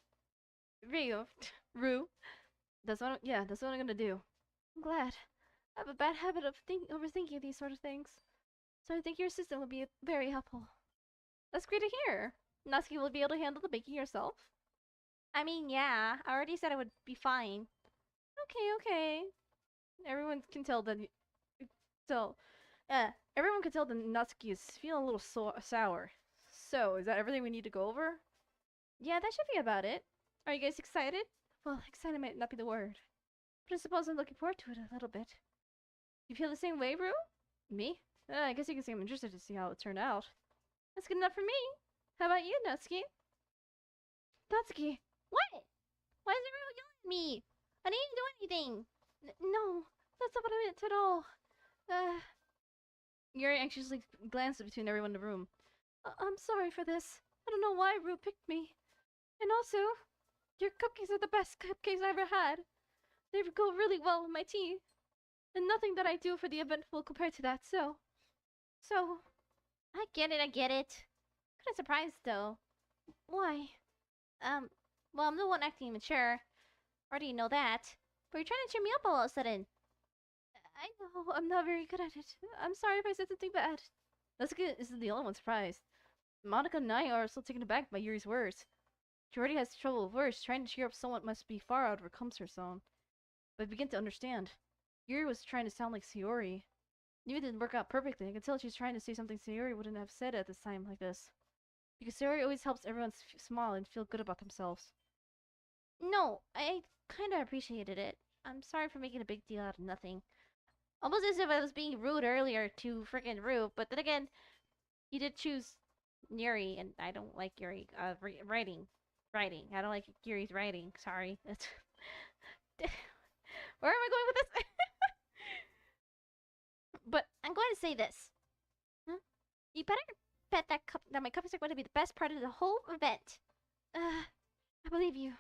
Rue. That's what I'm gonna do. I'm glad. I have a bad habit of overthinking these sort of things. So I think your assistant will be very helpful. That's great to hear. Natsuki will be able to handle the baking yourself? I mean, yeah. I already said I would be fine. Okay. Everyone can tell that... everyone can tell that Natsuki is feeling a little sour. So, is that everything we need to go over? Yeah, that should be about it. Are you guys excited? Well, excited might not be the word. But I suppose I'm looking forward to it a little bit. You feel the same way, Rue? Me? I guess you can say I'm interested to see how it turned out. That's good enough for me. How about you, Natsuki? Natsuki! What? Why is everyone yelling at me? I didn't do anything. No, that's not what I meant at all. Yuri anxiously glanced between everyone in the room. I'm sorry for this. I don't know why Rue picked me. And also, your cookies are the best cupcakes I ever had. They go really well with my tea. And nothing that I do for the event will compare to that, so... I get it. Kinda surprised, though. Why? Well, I'm the one acting immature. Already know that. But you're trying to cheer me up all of a sudden. I know, I'm not very good at it. I'm sorry if I said something bad. Natsuki isn't the only one surprised. Monica and I are still taken aback by Yuri's words. She already has trouble with words. Trying to cheer up someone must be far out of her comfort zone. But I begin to understand. Yuri was trying to sound like Sayori. Even didn't work out perfectly. I could tell she was trying to say something Sayori wouldn't have said at this time like this. Because Sayori always helps everyone smile and feel good about themselves. No, I kinda appreciated it. I'm sorry for making a big deal out of nothing. Almost as if I was being rude earlier to frickin' Rue, but then again, you did choose Yuri, and I don't like Yuri, writing. I don't like Yuri's writing, sorry. That's... Where am I going with this? But I'm going to say this. Huh? You better bet that my cupcakes are going to be the best part of the whole event. I believe you.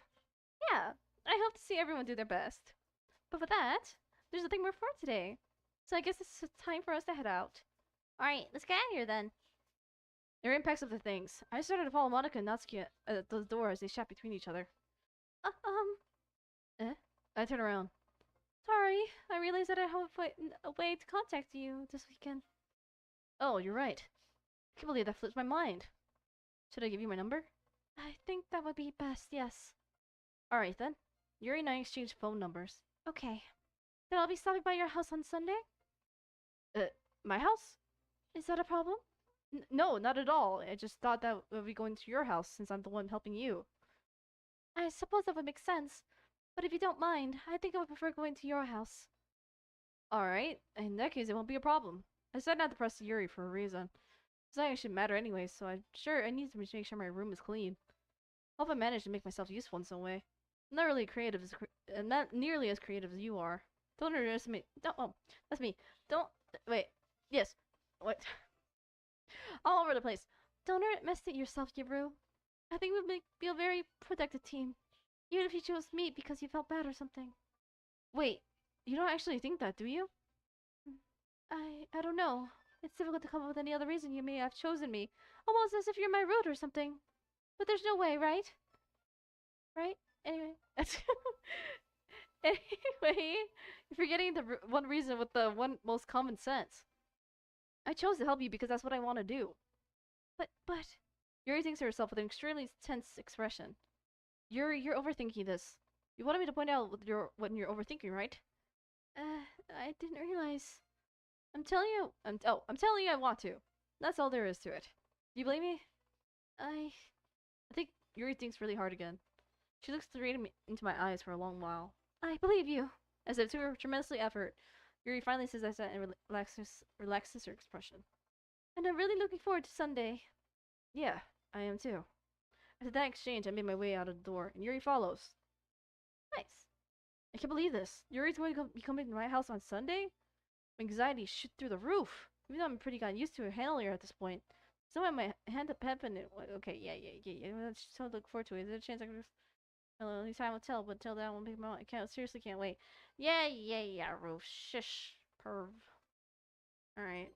Yeah, I hope to see everyone do their best. But with that, there's nothing more for today. So I guess it's time for us to head out. Alright, let's get out of here then. There are impacts of the things. I started to follow Monica and Natsuki at the door as they sat between each other. I turned around. Sorry, I realized that I have a way to contact you this weekend. Oh, you're right. I can't believe that flipped my mind. Should I give you my number? I think that would be best, yes. Alright then. Yuri and I exchanged phone numbers. Okay. Then I'll be stopping by your house on Sunday? My house? Is that a problem? No, not at all. I just thought that we'll be going to your house since I'm the one helping you. I suppose that would make sense. But if you don't mind, I think I would prefer going to your house. Alright, in that case it won't be a problem. I said not to press Yuri for a reason. It's not actually matter anyway, so I'm sure I need to make sure my room is clean. Hope I manage to make myself useful in some way. I'm not really creative not nearly as creative as you are. Don't underestimate. That's me. Wait. Yes. What? All over the place. Don't underestimate yourself, Yuru. I think we'd be a very productive team. Even if you chose me because you felt bad or something. Wait, you don't actually think that, do you? I don't know. It's difficult to come up with any other reason you may have chosen me. Almost as if you're my root or something. But there's no way, right? Right? Anyway. Anyway, you're forgetting the one reason with the one most common sense. I chose to help you because that's what I want to do. But... Yuri thinks to herself with an extremely tense expression. Yuri, you're overthinking this. You wanted me to point out what you're overthinking, right? I didn't realize. I'm telling you, I'm telling you I want to. That's all there is to it. Do you believe me? I think Yuri thinks really hard again. She looks straight into my eyes for a long while. I believe you. As if to her tremendously effort, Yuri finally says that and relaxes her expression. And I'm really looking forward to Sunday. Yeah, I am too. After that exchange, I made my way out of the door, and Yuri follows. Nice. I can't believe this. Yuri's going to be coming to my house on Sunday? My anxiety shoot through the roof. Even though I'm pretty gotten used to handling her at this point. Somehow my hand up happened. Okay, yeah. Let's so look forward to it. Is there a chance I can just... Well, at least time will tell, but till then I won't pick my own. I seriously can't wait. Yeah, Roof. Shish. Perv. Alright.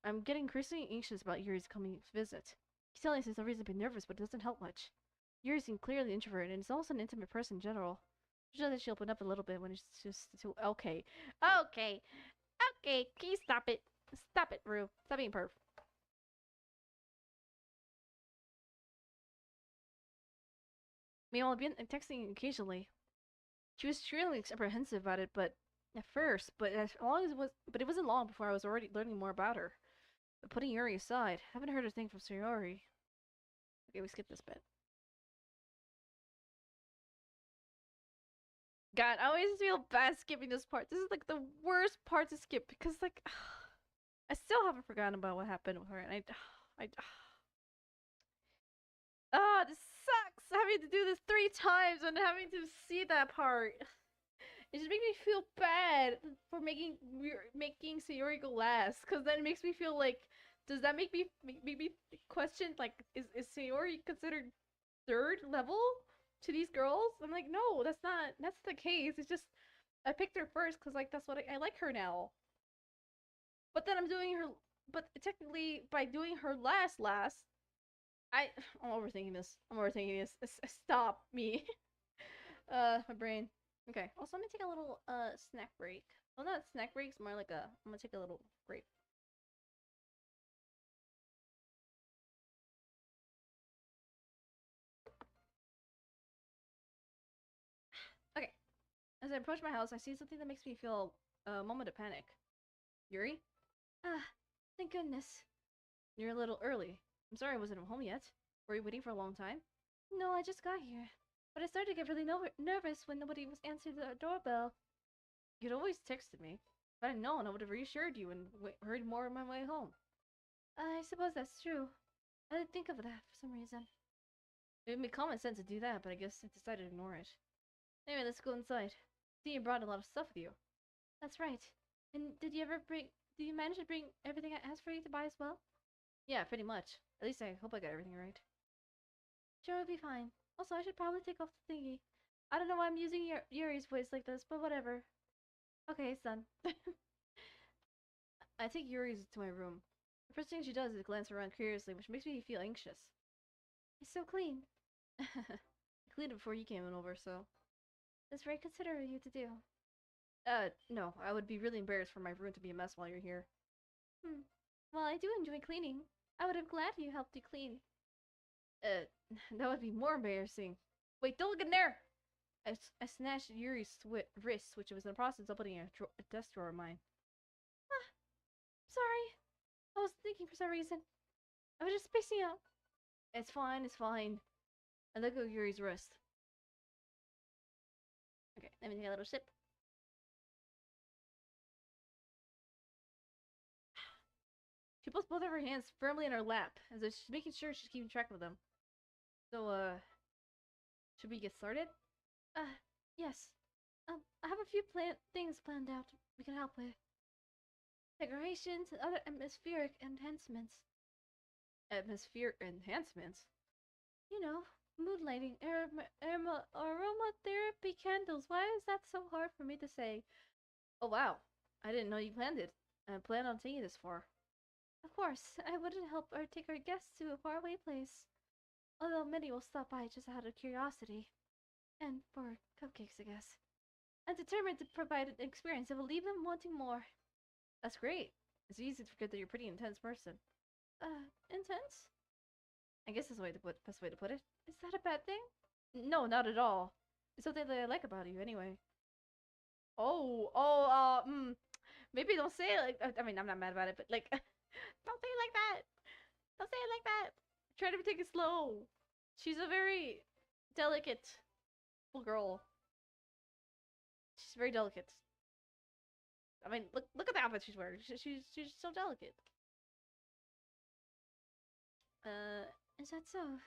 I'm getting increasingly anxious about Yuri's coming visit. He's telling us there's no reason to be nervous, but it doesn't help much. Yuri seems clearly introverted, and is also an intimate person in general. Usually that she'll open up a little bit when it's just too... Okay, can you stop it? Stop it, Rue. Stop being perv. Meanwhile, I've been texting occasionally. She was extremely apprehensive about it, but at first, but it wasn't long before I was already learning more about her. But putting Yuri aside, I haven't heard a thing from Sayori. Okay, we skip this bit. God, I always feel bad skipping this part. This is like the worst part to skip because like I still haven't forgotten about what happened with her, and this sucks having to do this 3 times and having to see that part. It just makes me feel bad for making Sayori go last, because then it makes me feel like, does that make me question, like, is Sayori considered 3rd level to these girls? I'm like, no, that's the case. It's just I picked her first because like that's what I like her now. But then I'm technically by doing her last, I'm overthinking this. Stop me. My brain. Okay. Also, let me take a little snack break. Well, not snack breaks, more like I'm gonna take a little break. Okay. As I approach my house, I see something that makes me feel a moment of panic. Yuri? Thank goodness. You're a little early. I'm sorry I wasn't home yet. Were you waiting for a long time? No, I just got here. But I started to get really nervous when nobody was answering the doorbell. You'd always texted me. If I hadn't known, I would have reassured you and heard more on my way home. I suppose that's true. I didn't think of that for some reason. It would make common sense to do that, but I guess I decided to ignore it. Anyway, let's go inside. See, you brought a lot of stuff with you. That's right. And did you manage to bring everything I asked for you to buy as well? Yeah, pretty much. At least I hope I got everything right. Sure, it'll be fine. Also, I should probably take off the thingy. I don't know why I'm using Yuri's voice like this, but whatever. Okay, it's done. I take Yuri's to my room. The first thing she does is glance around curiously, which makes me feel anxious. It's so clean. I cleaned it before you came over, so... That's very considerate of you to do. No. I would be really embarrassed for my room to be a mess while you're here. Well, I do enjoy cleaning. I would have gladly helped you clean. That would be more embarrassing. Wait, don't look in there! I snatched Yuri's wrist, which was in the process of opening a desk drawer of mine. Sorry. I was thinking for some reason. I was just spacing out. It's fine. I let go of Yuri's wrist. Okay, let me take a little sip. She puts both of her hands firmly in her lap, as if she's making sure she's keeping track of them. So, should we get started? Yes. I have a few things planned out we can help with. Decorations and other atmospheric enhancements. Atmospheric enhancements? You know, mood lighting, aromatherapy candles. Why is that so hard for me to say? Oh wow, I didn't know you planned it. I plan on taking this far. Of course, I wouldn't help or take our guests to a faraway place. Although many will stop by just out of curiosity. And for cupcakes, I guess. I'm determined to provide an experience that will leave them wanting more. That's great. It's easy to forget that you're a pretty intense person. intense? I guess that's the best way to put it. Is that a bad thing? No, not at all. It's something that I like about you, anyway. Maybe don't say it like. I mean, I'm not mad about it, but like, don't say it like that. Don't say it like that. Try to take it slow. She's a very delicate little girl. She's very delicate. I mean, look at the outfit she's wearing. She's so delicate. Is that so?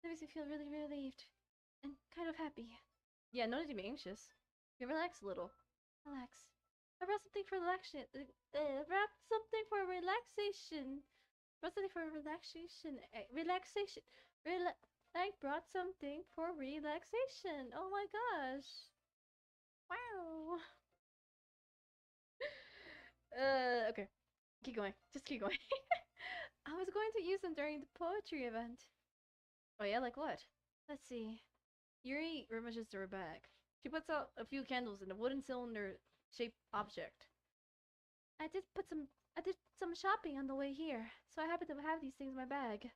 That makes me feel really relieved and kind of happy. Yeah, no need to be anxious. You relax a little. Relax. I brought something for relaxation. Wrap something for relaxation. Brought something for relaxation. Relaxation. I brought something for relaxation. Oh my gosh. Wow. Okay. Keep going. Just keep going. I was going to use them during the poetry event. Oh yeah, like what? Let's see. Yuri rummages through her bag. She puts out a few candles in a wooden cylinder-shaped object. I did some shopping on the way here, so I happen to have these things in my bag.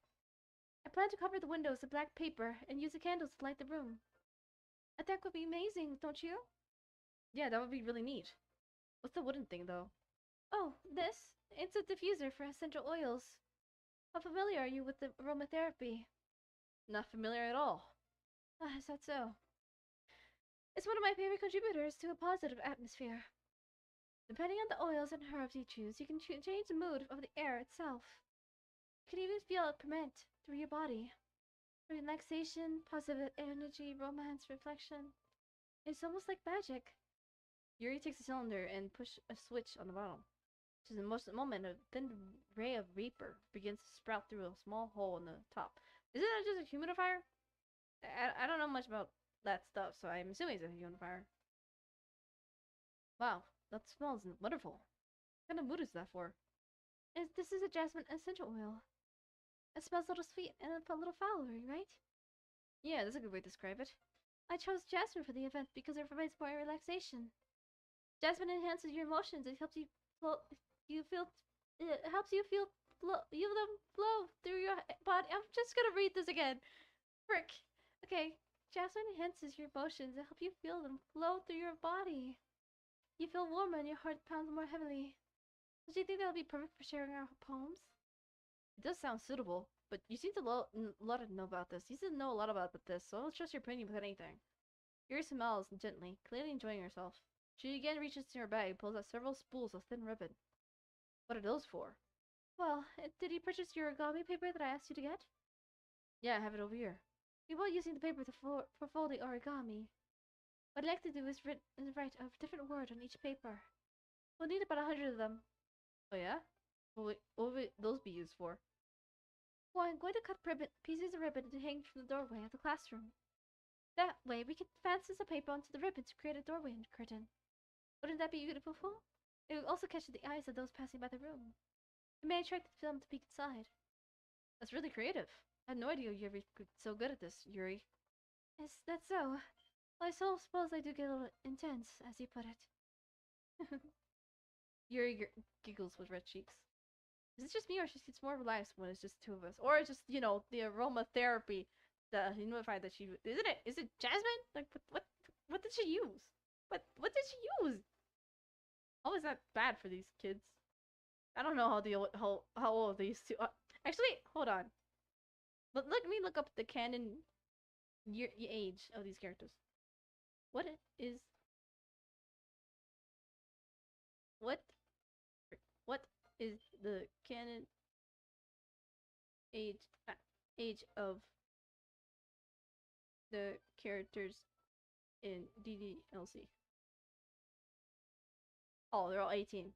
I plan to cover the windows with black paper and use the candles to light the room. I think would be amazing, don't you? Yeah, that would be really neat. What's the wooden thing, though? Oh, this? It's a diffuser for essential oils. How familiar are you with the aromatherapy? Not familiar at all. Ah, is that so? It's one of my favorite contributors to a positive atmosphere. Depending on the oils and herbs you choose, you can change the mood of the air itself. You can even feel it permeate through your body. Relaxation, positive energy, romance, reflection. It's almost like magic. Yuri takes the cylinder and pushes a switch on the bottom. To the moment, a thin ray of vapor begins to sprout through a small hole in the top. Isn't that just a humidifier? I don't know much about that stuff, so I'm assuming it's a humidifier. Wow, that smells wonderful. What kind of mood is that for? This is a jasmine essential oil. It smells a little sweet and a little flowery, right? Yeah, that's a good way to describe it. I chose jasmine for the event because it provides more relaxation. Jasmine enhances your emotions. It helps you feel them flow through your body. I'm just gonna read this again. Frick. Okay. Jasmine enhances your emotions and help you feel them flow through your body. You feel warmer and your heart pounds more heavily. Do you think that would be perfect for sharing our poems? It does sound suitable, but you seem to lot to know about this. You seem to know a lot about this, so I don't trust your opinion with anything. Yuri smiles gently, clearly enjoying herself. She again reaches to her bag and pulls out several spools of thin ribbon. What are those for? Well, did you purchase your origami paper that I asked you to get? Yeah, I have it over here. We will using the paper to fold the origami. What I'd like to do is write a different word on each paper. We'll need about 100 of them. Oh yeah? What will those be used for? Well, I'm going to cut pieces of ribbon to hang from the doorway of the classroom. That way, we can fasten the paper onto the ribbon to create a doorway curtain. Wouldn't that be beautiful? It would also catch the eyes of those passing by the room. It may attract them to peek inside. That's really creative. I had no idea you were so good at this, Yuri. Is that so? Well, I suppose I do get a little intense, as you put it. Yuri giggles with red cheeks. Is it just me, or she gets more relaxed when it's just two of us? Or it's just, you know, the aromatherapy, the humidifier that she... Isn't it? Is it Jasmine? Like, what did she use? What did she use? How is that bad for these kids? I don't know how old these two are. Actually, hold on. But let me look up the canon age of these characters. What is the canon age of the characters in DDLC? Oh, they're all 18.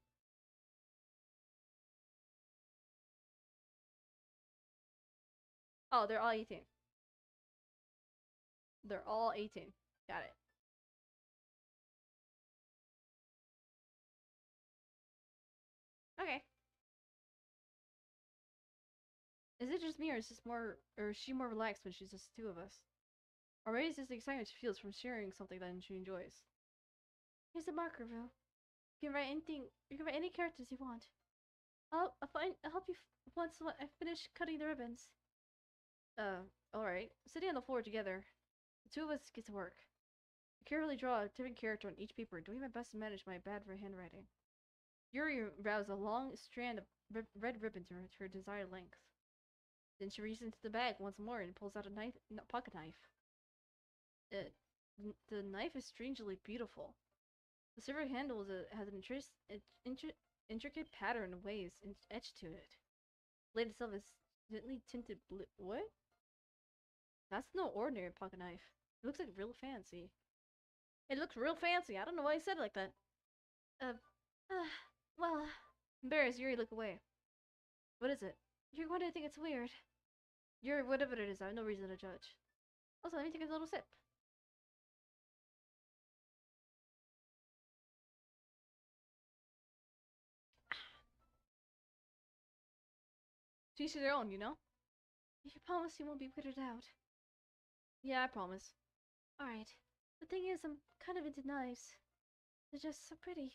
Oh, they're all 18. They're all 18. Got it. Okay. Is it just me, or is she more relaxed when she's just two of us? Or maybe it's just the excitement she feels from sharing something that she enjoys. Here's the marker, Vu. You can write anything. You can write any characters you want. I'll help you once I finish cutting the ribbons. Alright. Sitting on the floor together, the two of us get to work. I carefully draw a different character on each paper, doing my best to manage my bad handwriting. Yuri rows a long strand of red ribbon to her desired length. Then she reaches into the bag once more and pulls out a pocket knife. The knife is strangely beautiful. The silver handle has an intricate pattern of waves etched to it. The blade itself is gently tinted blue. What? That's no ordinary pocket knife. It looks like real fancy. It looks real fancy. I don't know why I said it like that. Well, embarrassed, Yuri look away. What is it? You're going to think it's weird. Yuri, whatever it is, I have no reason to judge. Also, let me take a little sip. To each their own, you know? You promise you won't be weirded out. Yeah, I promise. Alright. The thing is, I'm kind of into knives. They're just so pretty.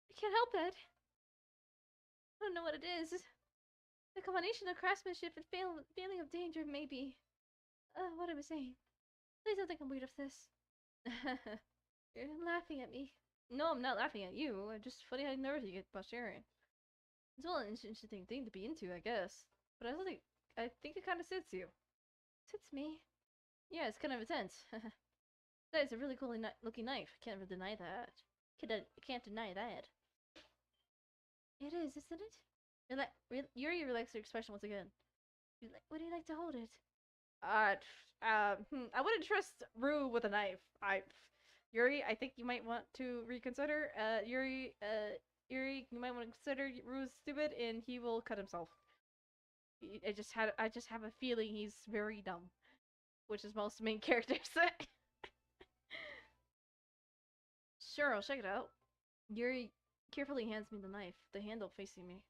I can't help it. I don't know what it is. The combination of craftsmanship and feeling of danger, maybe. What am I saying? Please don't think I'm weird of this. You're laughing at me. No, I'm not laughing at you. I'm just funny how nervous you get about sharing. It's well an interesting thing to be into, I guess. But I think it kind of suits you. Suits me? Yeah, it's kind of intense. That is a really cool looking knife. Can't deny that. Can't deny that. It is, isn't it? Yuri relaxed her expression once again. Would you like to hold it? I wouldn't trust Rue with a knife. Yuri, I think you might want to reconsider. Yuri, you might want to consider Rue's stupid, and he will cut himself. I just have a feeling he's very dumb, which is most main characters. Sure, I'll check it out. Yuri carefully hands me the knife, the handle facing me.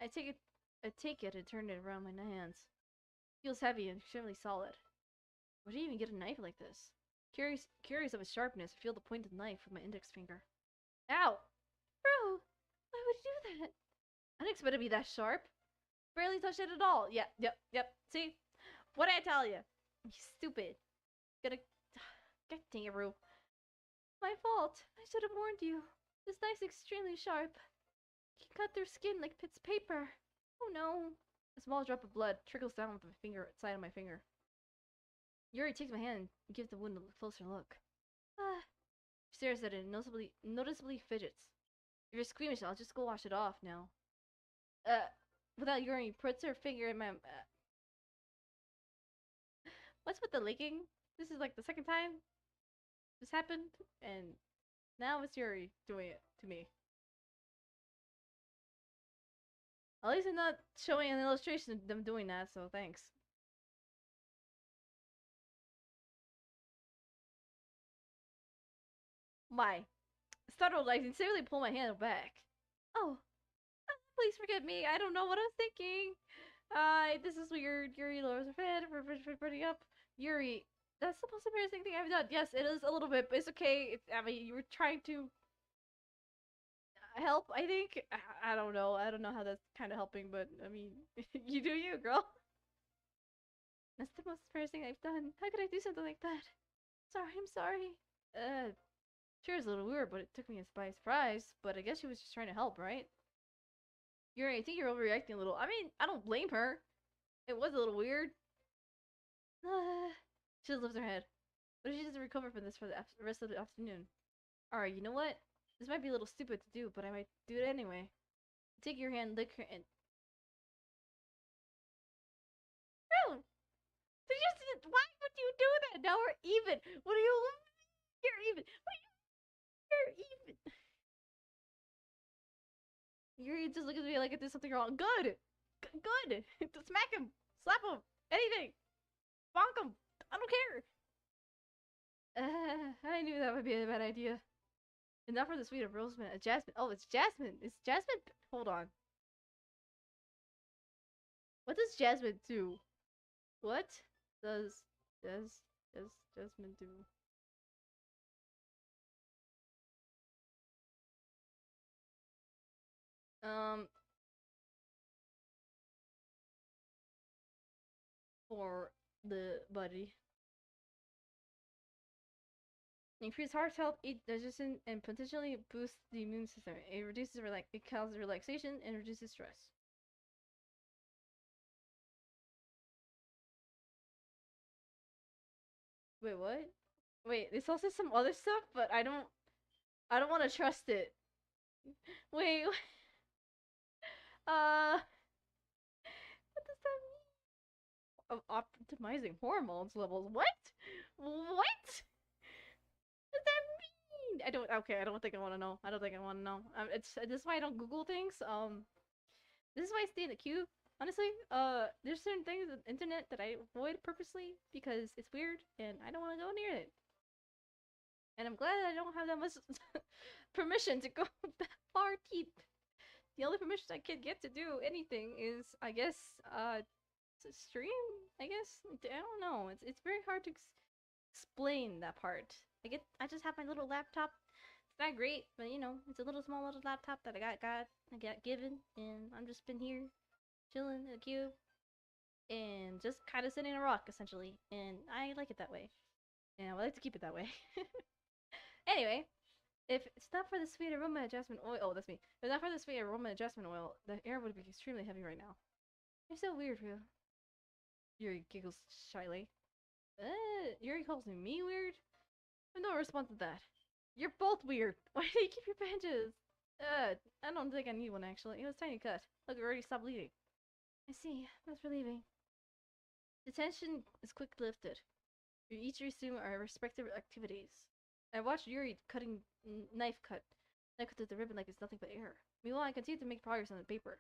I take it and turn it around my hands. It feels heavy and extremely solid. Where do you even get a knife like this? Curious of its sharpness, I feel the point of the knife with my index finger. Ow! Bro! Why would you do that? I didn't expect it to be that sharp. Barely touched it at all. Yeah, yep. See? What did I tell you? You stupid. God dang it, Rue. My fault. I should have warned you. This knife's extremely sharp. It can cut through skin like Pitt's paper. Oh no. A small drop of blood trickles down with the side of my finger. Yuri takes my hand and gives the wound a closer look. She stares at it and noticeably fidgets. If you're squeamish, I'll just go wash it off now. Without Yuri, puts her finger in my... What's with the licking? This is like the second time this happened, and now it's Yuri doing it to me. At least I'm not showing an illustration of them doing that, so thanks. Why? Startled, I sincerely pull my hand back. Oh, please forgive me. I don't know what I was thinking. This is weird. Yuri lowers her head, running up. Yuri, that's the most embarrassing thing I've done. Yes, it is a little bit, but it's okay. I mean, you were trying to help, I think. I don't know. I don't know how that's kind of helping, but I mean, you do you, girl. That's the most embarrassing I've done. How could I do something like that? Sorry, I'm sorry. Sure, it's a little weird, but it took me by surprise. But I guess she was just trying to help, right? Yuri, I think you're overreacting a little. I mean, I don't blame her. It was a little weird. She just lifts her head. What if she doesn't recover from this for the rest of the afternoon? Alright, you know what? This might be a little stupid to do, but I might do it anyway. Take your hand, lick her, and... Bro! Why would you do that? Now we're even! What are you... You're even! You're even! Yuri just looks at me like I did something wrong. Good! Good! Smack him! Slap him! Anything! Bonk him! I don't care! I knew that would be a bad idea. And not for the sweet of Roseman. Jasmine. Oh, it's Jasmine. Is Jasmine... Hold on. What does Jasmine do? What does Jasmine do? for the body. Increase heart health, eat digestion, and potentially boost the immune system. It reduces it causes relaxation and reduces stress. Wait, what? Wait, this also some other stuff, but I don't want to trust it. Wait, what does that mean? Optimizing hormones levels. What? What? What does that mean? I don't. Okay, I don't think I want to know. I don't think I want to know. It's this is why I don't Google things. This is why I stay in the queue. Honestly, there's certain things on the internet that I avoid purposely because it's weird and I don't want to go near it. And I'm glad I don't have that much permission to go that far deep. The only permission I can get to do anything is, I guess, to stream. I guess I don't know. It's very hard to explain that part. I just have my little laptop. It's not great, but you know, it's a little small little laptop that I got given, and I'm just been here chilling in a cube and just kind of sitting in a rock essentially, and I like it that way, and I would like to keep it that way. Anyway, if it's not for the sweet aroma adjustment oil, oh that's me. If it's not for the sweet aroma adjustment oil, the air would be extremely heavy right now. You're so weird, Rue. Yuri giggles shyly. Yuri calls me weird? I have no response to that. You're both weird. Why do you keep your bandages? I don't think I need one actually. It was a tiny cut. Look, it already stopped bleeding. I see. That's relieving. The tension is quickly lifted. You each resume our respective activities. I watched Yuri cutting knife cut through the ribbon like it's nothing but air. Meanwhile, I continue to make progress on the paper.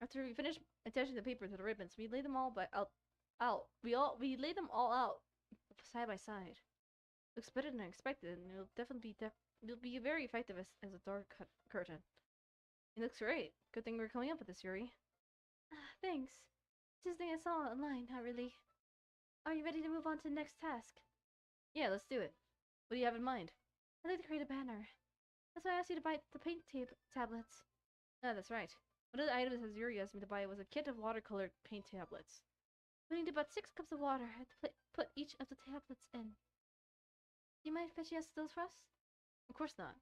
After we finish attaching the paper to the ribbons, we lay them all we lay them all out side by side. Looks better than I expected, and it'll definitely it'll be very effective as a dark curtain. It looks great. Good thing we're coming up with this, Yuri. Thanks. Just thing I saw online, not really. Are you ready to move on to the next task? Yeah, let's do it. What do you have in mind? I'd like to create a banner. That's why I asked you to buy the paint tablets. Ah, that's right. One of the items that Yuri asked me to buy was a kit of watercolor paint tablets. We need about 6 cups of water to put each of the tablets in. Do you mind fetching us those for us? Of course not.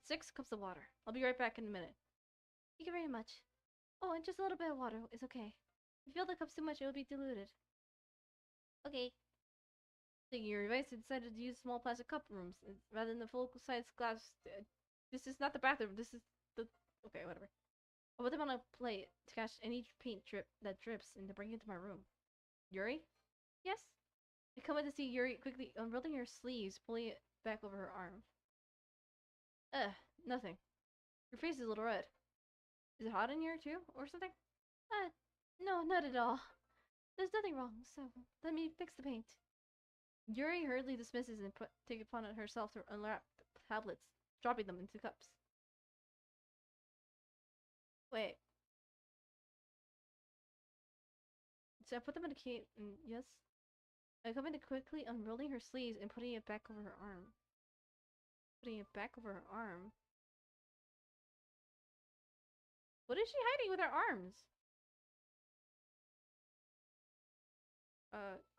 6 cups of water. I'll be right back in a minute. Thank you very much. Oh, and just a little bit of water is okay. If you fill the cups too much, it will be diluted. Okay. Taking your advice, I decided to use small plastic cup rooms rather than the full-size glass. This is not the bathroom. This is the... Okay, whatever. I'll put them on a plate to catch any paint drip that drips and to bring it to my room. Yuri? Yes? I come in to see Yuri quickly unrolling her sleeves, pulling it back over her arm. Nothing. Your face is a little red. Is it hot in here too, or something? No, not at all. There's nothing wrong, so let me fix the paint. Yuri hurriedly dismisses and take it upon herself to unwrap the tablets, dropping them into cups. Wait. So I put them in a case, and yes. I come in to quickly unrolling her sleeves and putting it back over her arm. Putting it back over her arm? What is she hiding with her arms?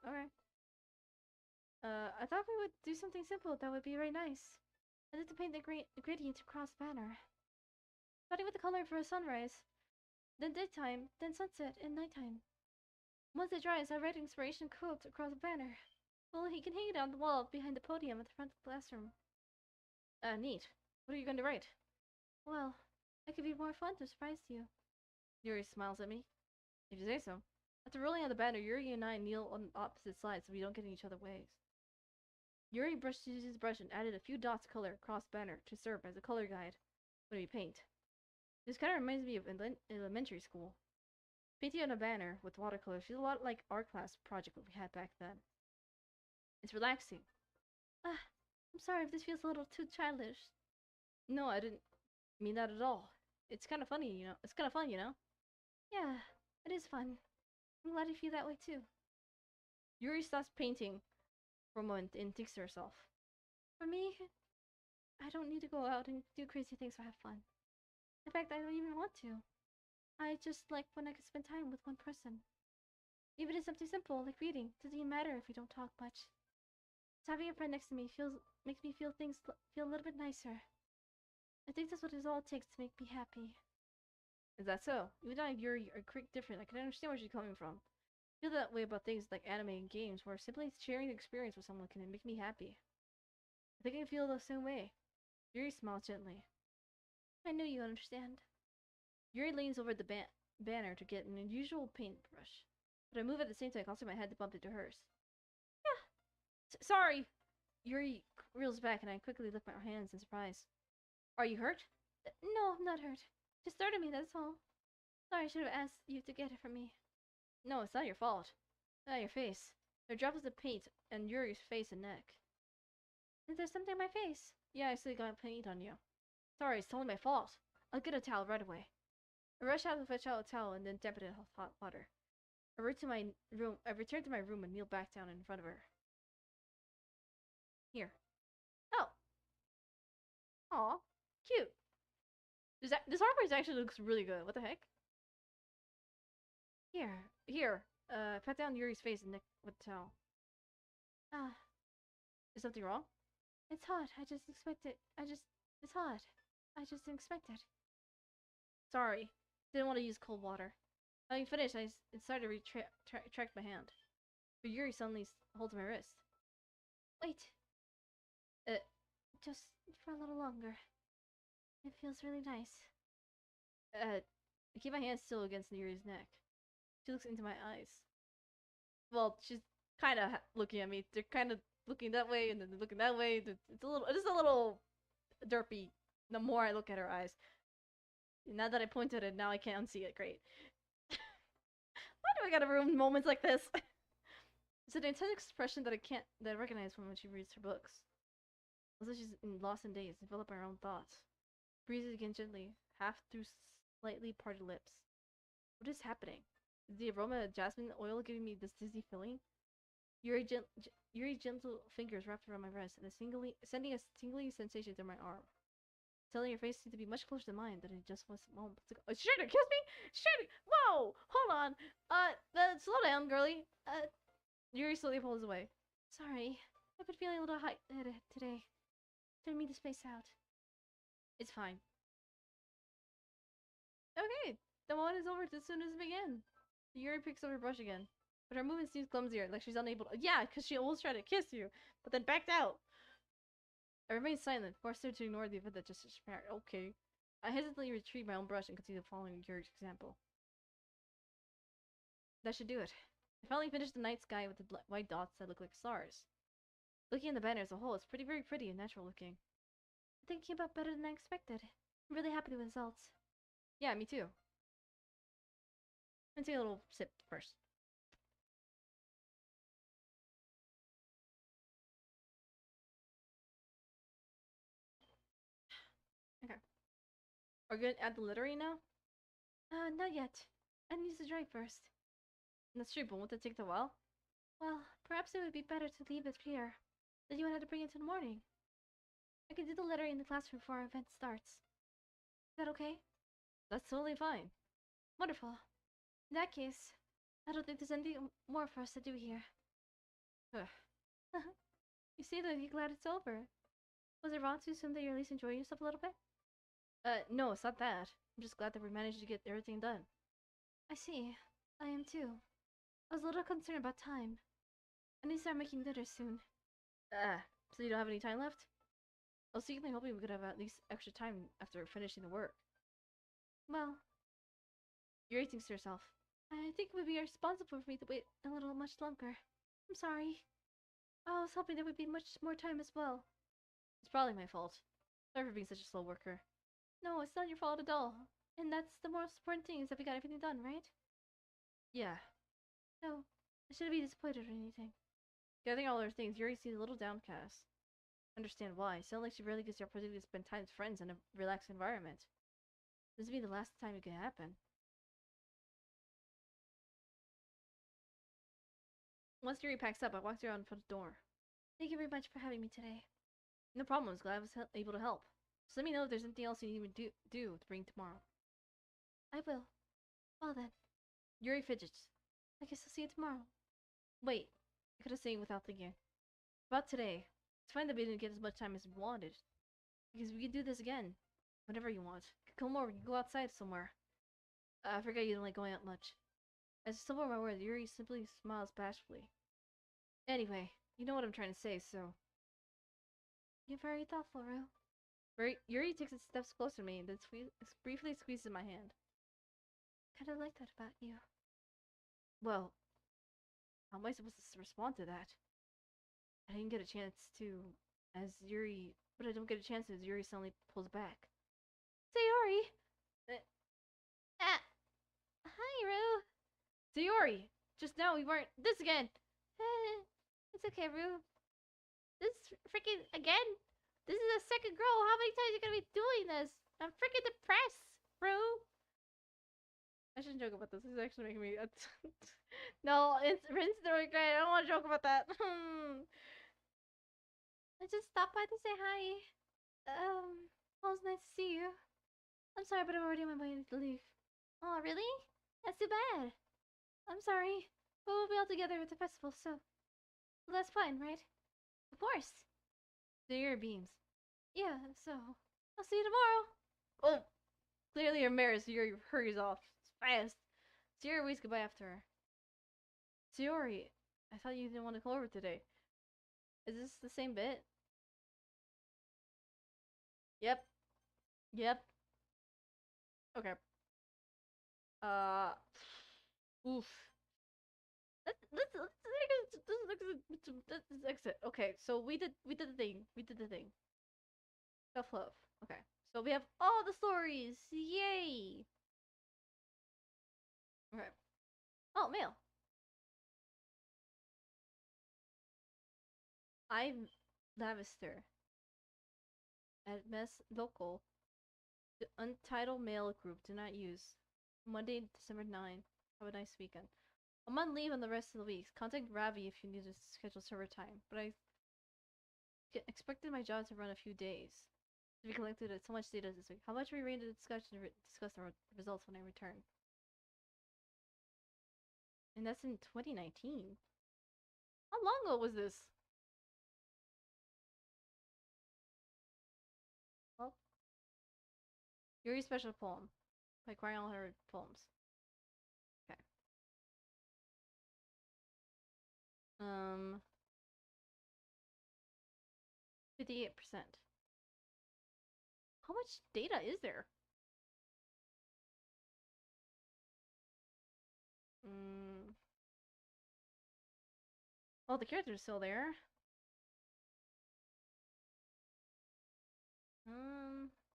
Okay. I thought we would do something simple that would be very nice. I'd like to paint the gradient across the banner. Starting with the color for a sunrise, then daytime, then sunset, and nighttime. Once it dries, I write inspiration quotes across the banner. Well, he can hang it on the wall behind the podium at the front of the classroom. Neat. What are you going to write? Well, it could be more fun to surprise you. Yuri smiles at me. If you say so. After rolling out the banner, Yuri and I kneel on opposite sides so we don't get in each other's ways. Yuri brushed his brush and added a few dots of color across the banner to serve as a color guide when we paint. This kind of reminds me of elementary school. Painting on a banner with watercolor feels a lot like art class project we had back then. It's relaxing. I'm sorry if this feels a little too childish. No, I didn't mean that at all. It's kind of funny, you know. It's kind of fun, you know? Yeah, it is fun. I'm glad you feel that way too. Yuri stops painting for a moment and thinks to herself. For me, I don't need to go out and do crazy things to have fun. In fact, I don't even want to. I just like when I can spend time with one person. Even if it's something simple, like reading. Doesn't even matter if we don't talk much. Just having a friend next to me makes me feel things feel a little bit nicer. I think that's what it all takes to make me happy. Is that so? Even though Yuri are quite different, I can understand where she's coming from. I feel that way about things like anime and games, where simply sharing the experience with someone can make me happy. I think I feel the same way. Yuri smiles gently. I knew you'd understand. Yuri leans over the banner to get an unusual paintbrush, but I move at the same time, causing my head to bump into hers. Yeah, sorry! Yuri reels back, and I quickly lift my hands in surprise. Are you hurt? No, I'm not hurt. Just startled me, that's all. Sorry, I should have asked you to get it for me. No, it's not your fault. Not your face. There are drops of paint on Yuri's face and neck. Is there something on my face? Yeah, I still got paint on you. Sorry, it's totally my fault. I'll get a towel right away. I rush out to fetch out a towel and then dump it in hot water. I return to my room and kneel back down in front of her. Here. Oh. Aw. Cute. This artwork actually looks really good. What the heck? Here. Pat down Yuri's face and neck with the towel. Ah. Is something wrong? It's hot. It's hot. I just didn't expect it. Sorry. Didn't want to use cold water. Having finished, I started to retract my hand. But Yuri suddenly holds my wrist. Wait. Just for a little longer. It feels really nice. I keep my hand still against Yuri's neck. She looks into my eyes. Well, she's kind of looking at me. They're kind of looking that way and then looking that way. It's a little derpy. The more I look at her eyes. Now that I pointed it, now I can't unsee it. Great. Why do I gotta ruin moments like this? It's an intense expression that I recognize when she reads her books. Also, she's lost in daze, enveloped by her own thoughts. Breathes again gently, half through slightly parted lips. What is happening? Is the aroma of jasmine oil giving me this dizzy feeling? Yuri's gentle fingers wrapped around my wrist and sending a tingling sensation through my arm. Telling your face seemed to be much closer to mine than it just was moments ago. Oh, she's trying to kiss me? Whoa! Hold on. Slow down, girly. Yuri slowly pulls away. Sorry. I've been feeling a little hot-headed today. Didn't mean to space out. It's fine. Okay. The moment is over as soon as it began. Yuri picks up her brush again. But her movement seems clumsier, like she's unable to— Yeah, because she almost tried to kiss you, but then backed out. I remained silent, forced her to ignore the event that just transpired. Okay. I hesitantly retrieved my own brush and continued following Yuri's example. That should do it. I finally finished the night sky with the white dots that look like stars. Looking at the banner as a whole, it's very pretty and natural looking. I think it came out better than I expected. I'm really happy with the results. Yeah, me too. Let's take a little sip first. Okay. Are we gonna add the lettering now? Not yet. I need to dry first. That's true, but won't that take a while? Well, perhaps it would be better to leave it here. Then you would have to bring it in the morning. I can do the lettering in the classroom before our event starts. Is that okay? That's totally fine. Wonderful. In that case, I don't think there's anything more for us to do here. You seem to be glad it's over. Was it wrong to assume that you're at least enjoying yourself a little bit? No, it's not that. I'm just glad that we managed to get everything done. I see. I am too. I was a little concerned about time. I need to start making dinner soon. So you don't have any time left? I was secretly hoping we could have at least extra time after finishing the work. Well, Yuri thinks to herself. I think it would be irresponsible for me to wait a little much longer. I'm sorry. I was hoping there would be much more time as well. It's probably my fault. Sorry for being such a slow worker. No, it's not your fault at all. And that's the most important thing, is that we got everything done, right? Yeah. No, I shouldn't be disappointed or anything. Gathering all her things, Yuri seems a little downcast. Understand why. It sounds like she rarely gets the opportunity to spend time with friends in a relaxed environment. This will be the last time it could happen. Once Yuri packs up, I walked around in front of the door. Thank you very much for having me today. No problem. I was glad I was able to help. Just let me know if there's anything else you need me to do to bring tomorrow. I will. Oh then. Yuri fidgets. I guess I'll see you tomorrow. Wait. I could have said without thinking. About today. It's fine that we didn't get as much time as we wanted. Because we can do this again. Whenever you want. Come over, we can go outside somewhere. I forgot you don't like going out much. As I stumble my words, Yuri simply smiles bashfully. Anyway, you know what I'm trying to say, so... You're very thoughtful, Ru. Yuri takes a step closer to me and then briefly squeezes my hand. Kinda like that about you. Well, how am I supposed to respond to that? I didn't get a chance to, but I don't get a chance as Yuri suddenly pulls back. Sayori! Ah! Hi, Ru! Sayori! Just now we weren't. This again! It's okay, Ru. This freaking again? This is the second girl. How many times are you gonna be doing this? I'm freaking depressed, Ru! I shouldn't joke about this. This is actually making me. No, it's rinse the regret. I don't want to joke about that. I just stopped by to say hi. Well, it's nice to see you. I'm sorry, but I'm already on my way to leave. Oh, really? That's too bad. I'm sorry, but we'll be all together at the festival, so that's fine, right? Of course. The ear beams. Yeah, so I'll see you tomorrow. Oh, clearly embarrassed. Yuri hurries off fast. Sayori waves goodbye after her. Sayori, I thought you didn't want to come over today. Is this the same bit? Yep. Yep. Okay. Oof. Let's exit. Okay, so we did the thing. We did the thing. Self-love. Okay. So we have all the stories. Yay! Okay. Oh, mail. I'm Lavister. At Mess Local. The Untitled Mail Group. Do not use. Monday, December 9. Have a nice weekend. I'm on leave on the rest of the weeks. Contact Ravi if you need to schedule server time. But I expected my job to run a few days. We collected so much data this week. How much are we ready to discuss the results when I return? And that's in 2019. How long ago was this? Well, Yuri's special poem by crying all her poems. Okay. 58%. How much data is there? Oh, the character's still there.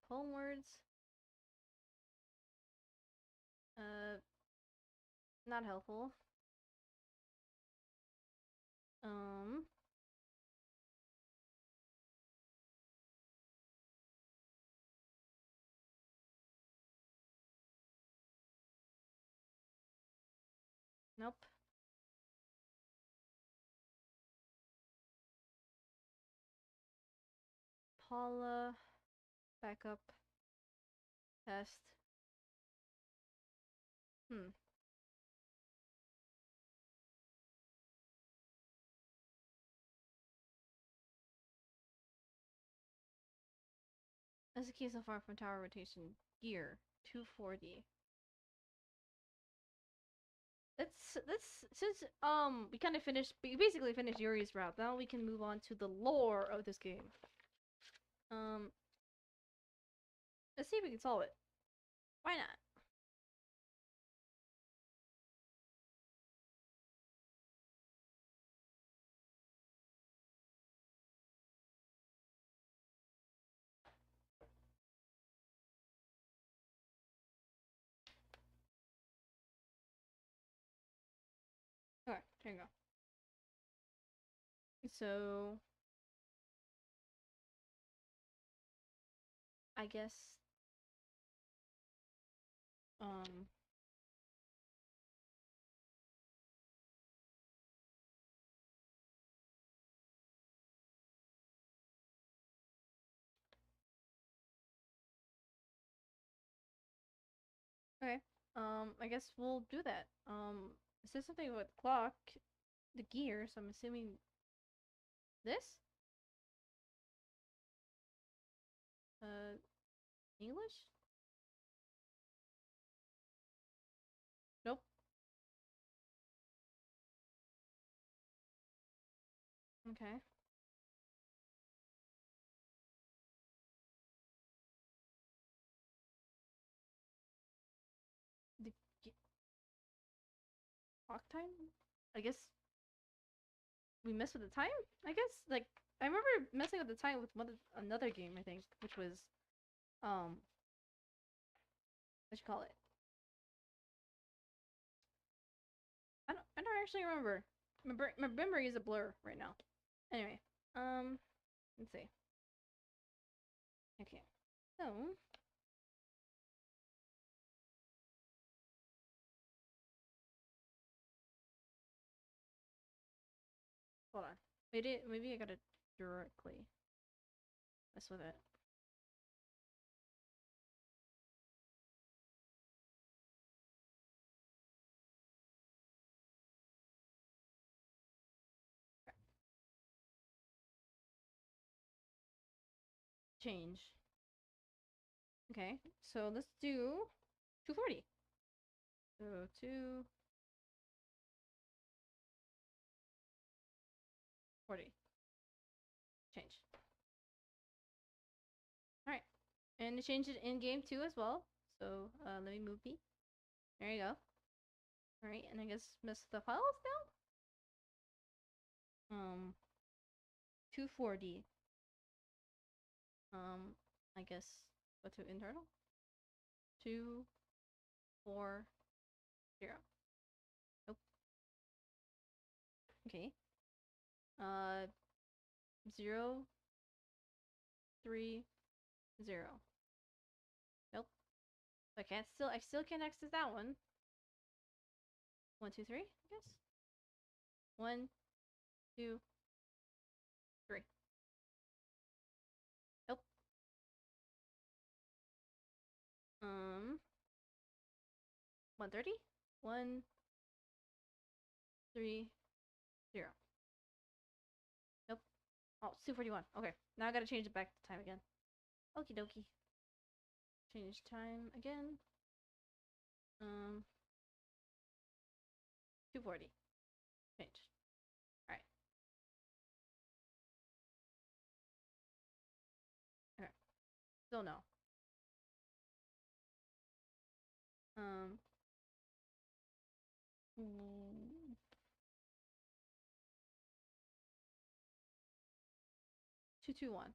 Poem words. Not helpful. Nope. Paula. Backup. Test. That's the key so far from tower rotation. Gear. 240. Since we basically finished Yuri's route. Now we can move on to the lore of this game. Let's see if we can solve it. Why not? Okay, there you go. So I guess okay. I guess we'll do that. It says something about clock, the gear, so I'm assuming this? English? Nope. Okay. The clock time? I guess we messed with the time? I guess, like, I remember messing with the time with another game, I think, which was, what you call it? I don't actually remember. My memory is a blur right now. Anyway, let's see. Okay, so hold on. Maybe I gotta directly mess with it. Change. Okay, so let's do 240. So 240. Change. Alright. And it changed it in game too as well. So let me move B. There you go. Alright, and I guess mess the files now? 240. I guess go to internal. 240. Nope. Okay. 030. Nope. I still can't access that one. 1, 2, 3, I guess. 1, 2, 3. Nope. 130. 1, 3, 0. Nope. Oh, 241. Okay. Now I gotta change it back to time again. Okie dokie. Change time again. 240. Change. Alright. Okay. Still no. 221.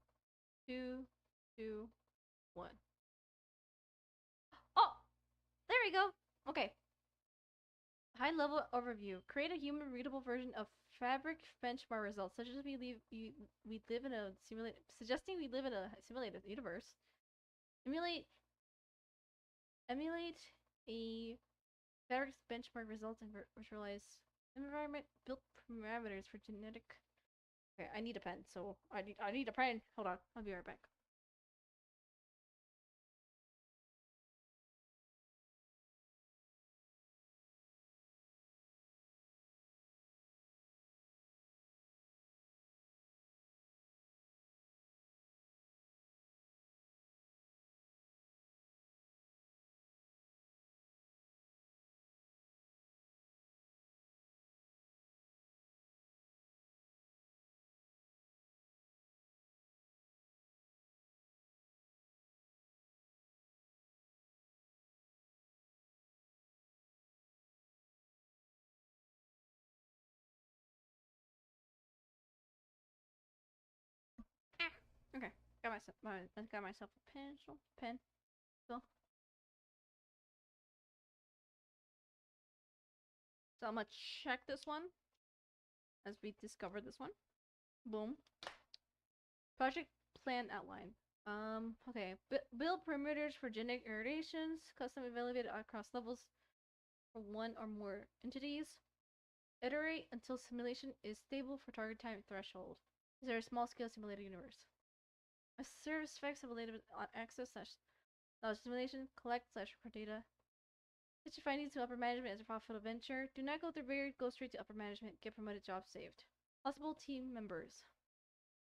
221. Oh! There we go! Okay. High level overview. Create a human readable version of fabric benchmark results, such as we live in a simulated, suggesting we live in a simulated universe. Emulate a fabric benchmark results and virtualize environment built parameters for genetic. Okay, I need a pen, so I need a pen. Hold on, I'll be right back. Okay, got myself a pen. So I'm gonna check this one as we discover this one. Boom. Project plan outline. Okay. Build parameters for genetic iterations, custom evaluated across levels for one or more entities. Iterate until simulation is stable for target time threshold. Is there a small scale simulated universe? A service spec simulated on access / simulation, collect / record data. Switch your findings to upper management as a profitable venture. Do not go through barrier, go straight to upper management. Get promoted, job saved. Possible team members.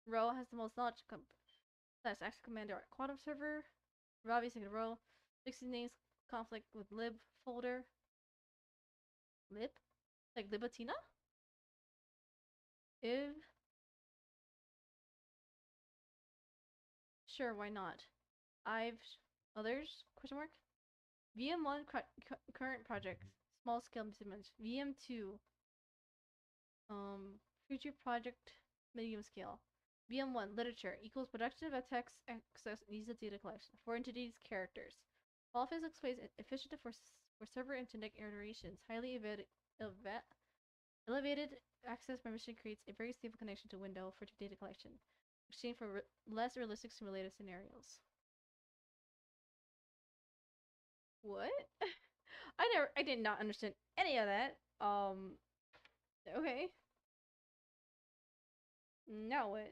Ro has the most knowledge. That's Access Commander at Quad Observer. Robbie second row. 60 names conflict with lib folder. Lib? Like Libatina? If. Sure, why not? I've. Others? Question mark? VM1 current project. Small scale image. VM2. Future project medium scale. VM1 literature equals production of text access and ease of data collection for entities characters. All physics plays efficient for server internet iterations. Highly elevated access permission creates a very stable connection to window for data collection. Exchange for less realistic simulated scenarios. What? I did not understand any of that. Okay. Now what?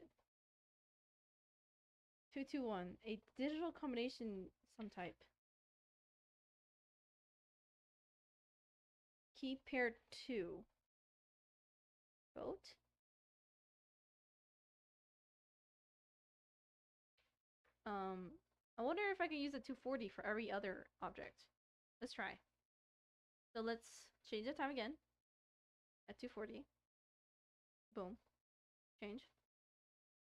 221. A digital combination some type. Key pair 2. Vote? I wonder if I can use a 240 for every other object. Let's try. So let's change the time again. At 240. Boom. Change.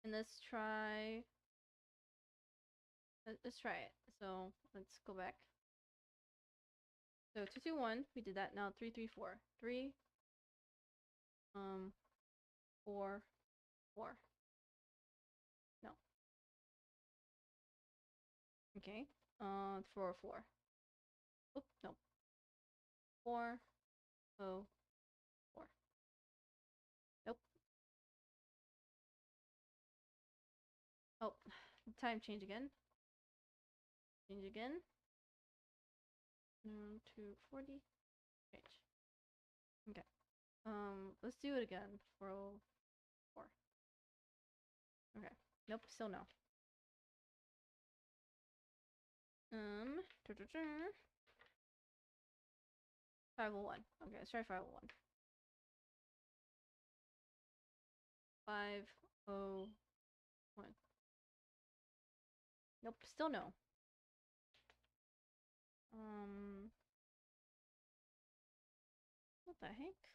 And let's try... Let's try it. So let's go back. So 221, we did that. Now 334. 3 4 4. No. Okay. 4 4. Oop, no. 4 0 4. Nope. Oh, time change again. Change again. 240. Change. Okay. Let's do it again. 404. Okay. Nope, still no. 501. Okay, let's try 501. 501. Nope, still no. What the heck?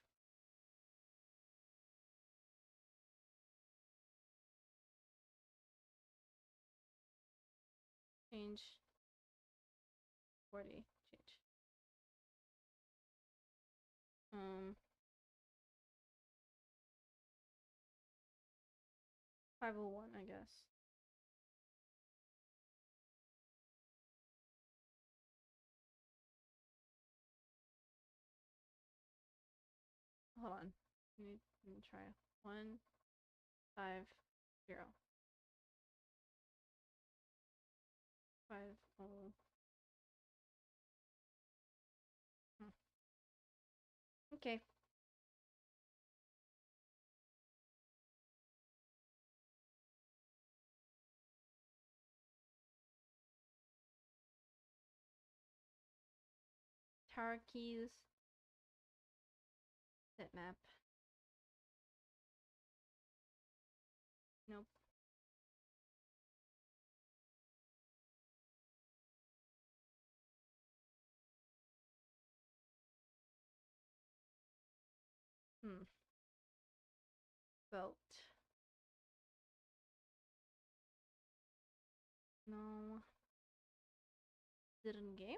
Change 40. Change. 501, I guess. Hold on. Let me try. 1 5 0 5 0. Okay. Tower keys. Set map. Nope. Vote. No. Is it in game?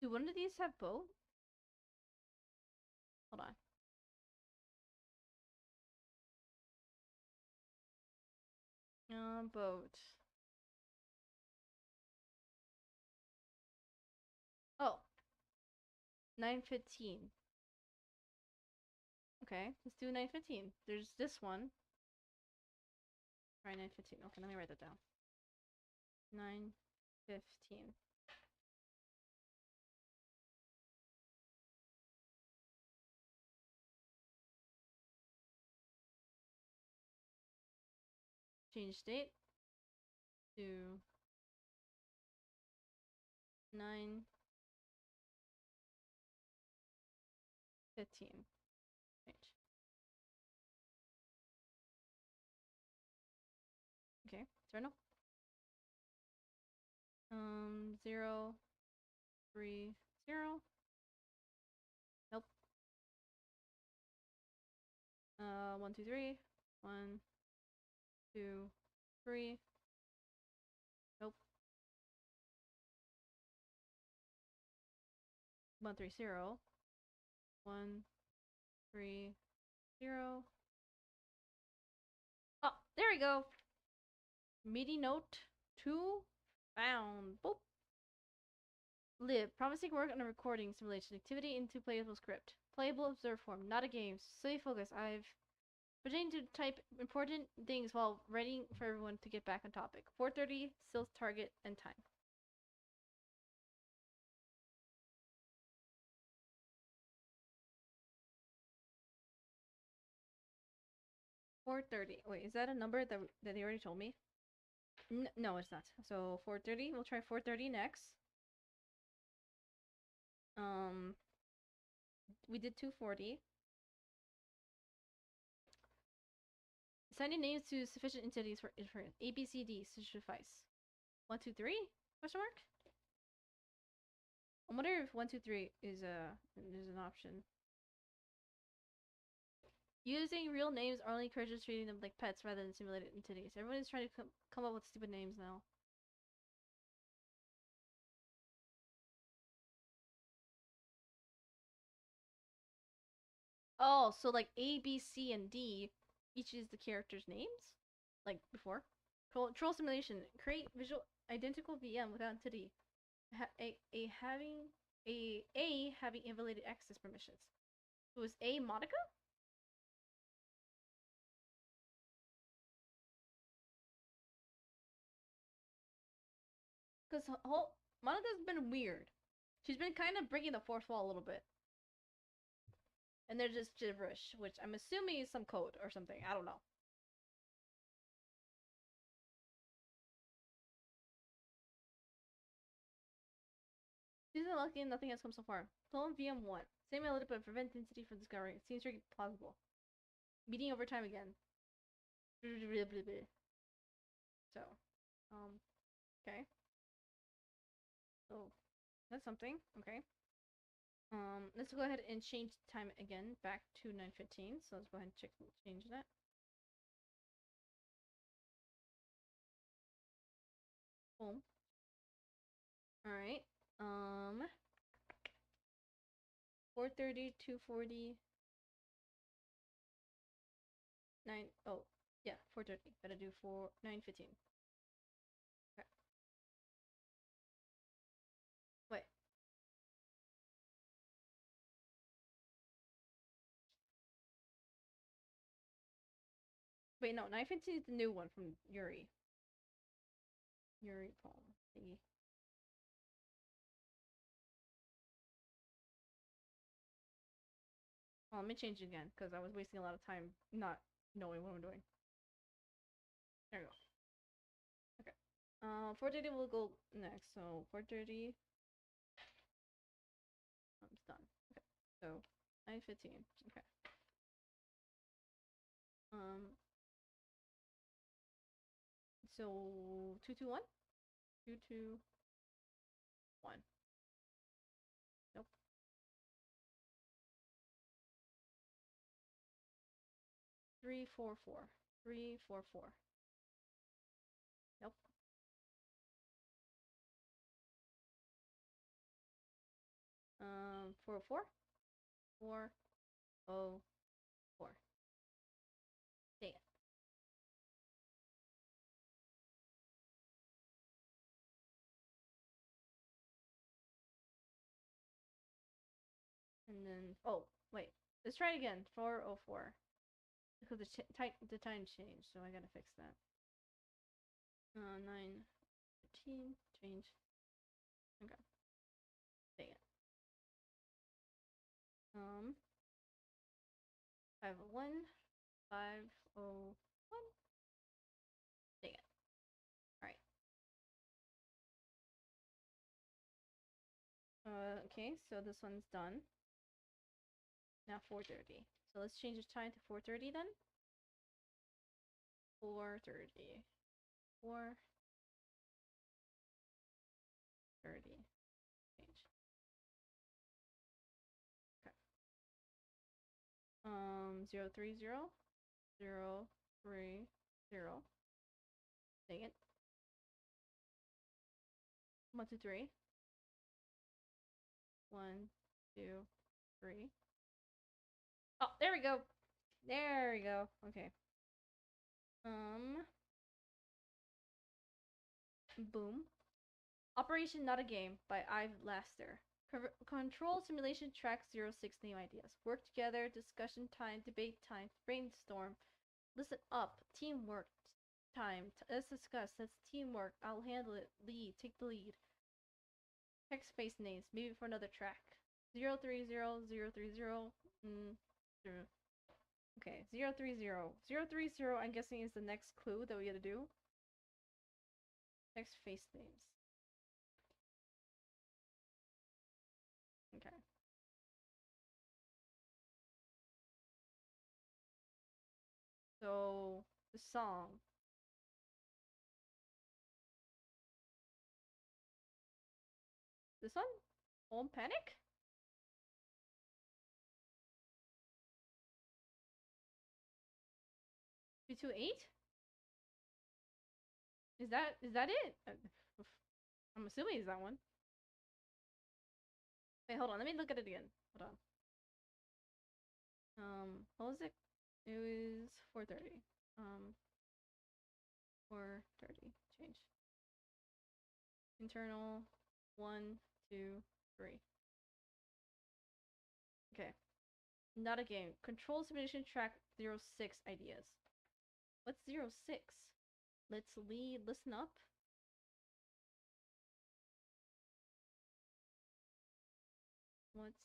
Do one of these have both? Hold on. Boat. Oh. 915. Okay, let's do 915. There's this one. Try 915. Okay, let me write that down. 915. change state to 9:15. Change. Okay, Eternal. 0, 3, 0. Nope. 1, 2, 3. 1, 2, 3. Nope. 1, 3, 0. 1, 3, 0. Oh, there we go. MIDI note 2 found. Boop. Live. Promising work on a recording simulation activity into playable script. Playable observe form, not a game. Stay focused. I've pretending to type important things while writing for everyone to get back on topic. 4:30, still target and time. $4:30. Wait, is that a number that they already told me? No, it's not. So 4:30. We'll try 4:30 next. We did 2:40. Assigning names to sufficient entities for inference. A, B, C, D should suffice. 1, 2, 3? Question mark? I wonder if 1, 2, 3 is an option. Using real names only encourages treating them like pets rather than simulated entities. Everyone is trying to come up with stupid names now. Oh, so like A, B, C, and D, each is the characters' names? Like before? Troll simulation. Create visual identical VM without entity. Having invalidated access permissions. So is A Monica? Because Monica's been weird. She's been kind of breaking the fourth wall a little bit. And they're just gibberish, which I'm assuming is some code or something. I don't know. She's unlucky and nothing has come so far. Clone VM1. Same ability but prevent entity from discovering. It seems very plausible. Meeting over time again. So, okay. So, that's something. Okay. Let's go ahead and change the time again back to 9:15. So let's go ahead and change that. Boom. Alright. 4:30, 2:40, 9. Oh, yeah, 4:30. Gotta do 9:15. Okay. Wait. Wait, no, 9:15 is the new one from Yuri. Yuri poem thingy. Oh, let me change it again, because I was wasting a lot of time not knowing what I'm doing. There we go. Okay. 4:30 will go next, so 4:30. I'm done. Okay. So 9:15. Okay. So 221? 221. Nope. 344. 344. Nope. 404. 404. Dang it. And then, oh, wait. Let's try it again. 404. Because the time changed, so I gotta fix that. 9:15. Change. Okay. Dang it. 501. 501. Okay, so this one's done. Now 4:30. So let's change the time to 4:30 then. 4:30. 4:30. Change. Okay. 030. 030. Dang it. 1, 2, 3. 1, 2, 3. Oh, there we go. There we go. Okay. Boom. Operation Not a Game by Ive Laster. Control simulation track 06 name ideas. Work together, discussion time, debate time, brainstorm. Listen up, teamwork time. Let's discuss. That's teamwork. I'll handle it. Lead. Take the lead. Text space names. Maybe for another track. 030. 030. Okay, 030. 030, I'm guessing, is the next clue that we gotta do. Text face names. Okay. So, the song. This one? Home Panic? 328? Is that it? I'm assuming it's that one. Wait, hold on. Let me look at it again. Hold on. What was it? It was 4:30. 4:30. Change. Internal. 1, 2, 3. Okay. Not a game. Control simulation track 06 ideas. What's 06? Let's listen up. What's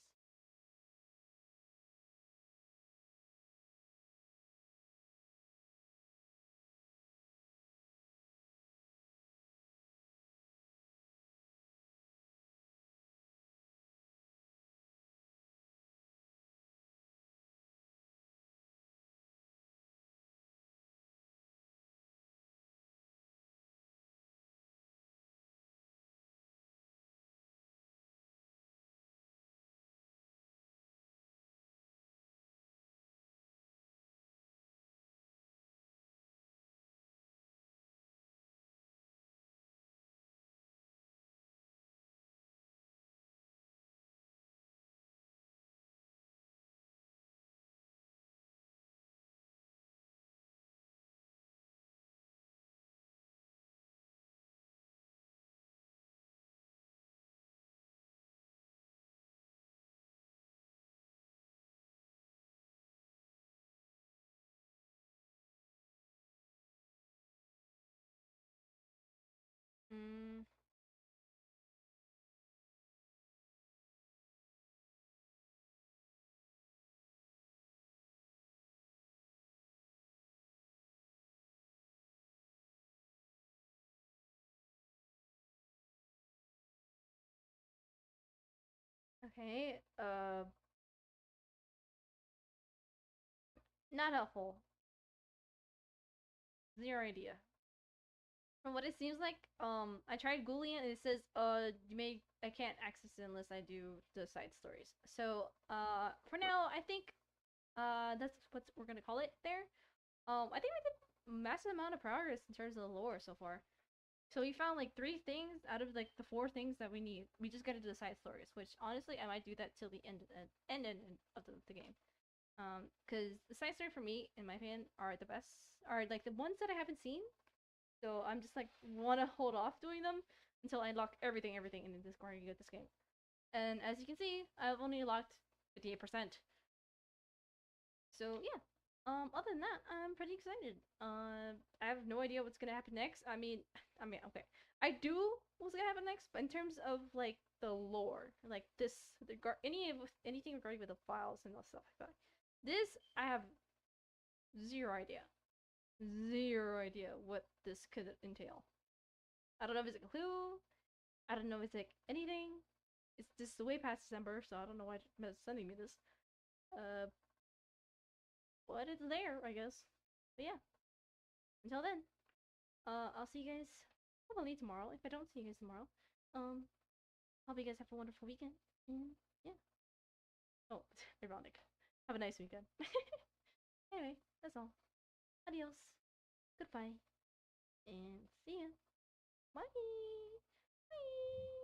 okay? Not helpful. Zero idea. From what it seems like, I tried googling it and it says, I can't access it unless I do the side stories. So, for now, I think, that's what we're gonna call it there. I think we did a massive amount of progress in terms of the lore so far. So we found like 3 things out of like the 4 things that we need. We just gotta do the side stories, which honestly I might do that till the end of the game. Because the side story for me, in my opinion, are the best. Are like the ones that I haven't seen. So I'm just like wanna hold off doing them until I unlock everything in this corner you get this game. And as you can see, I've only unlocked 58%. So yeah. Other than that, I'm pretty excited. I have no idea what's gonna happen next. I mean, okay. I do what's gonna happen next, but in terms of like the lore, like anything regarding with the files and all stuff like that, this I have zero idea. Zero idea what this could entail. I don't know if it's a clue. I don't know if it's like anything. it's this is way past December, so I don't know why it's sending me this. But it's there, I guess. But yeah, until then, I'll see you guys probably tomorrow. If I don't see you guys tomorrow, hope you guys have a wonderful weekend. And yeah. Oh, ironic. Have a nice weekend. Anyway, that's all. Adios. Goodbye. And see ya. Bye. Bye.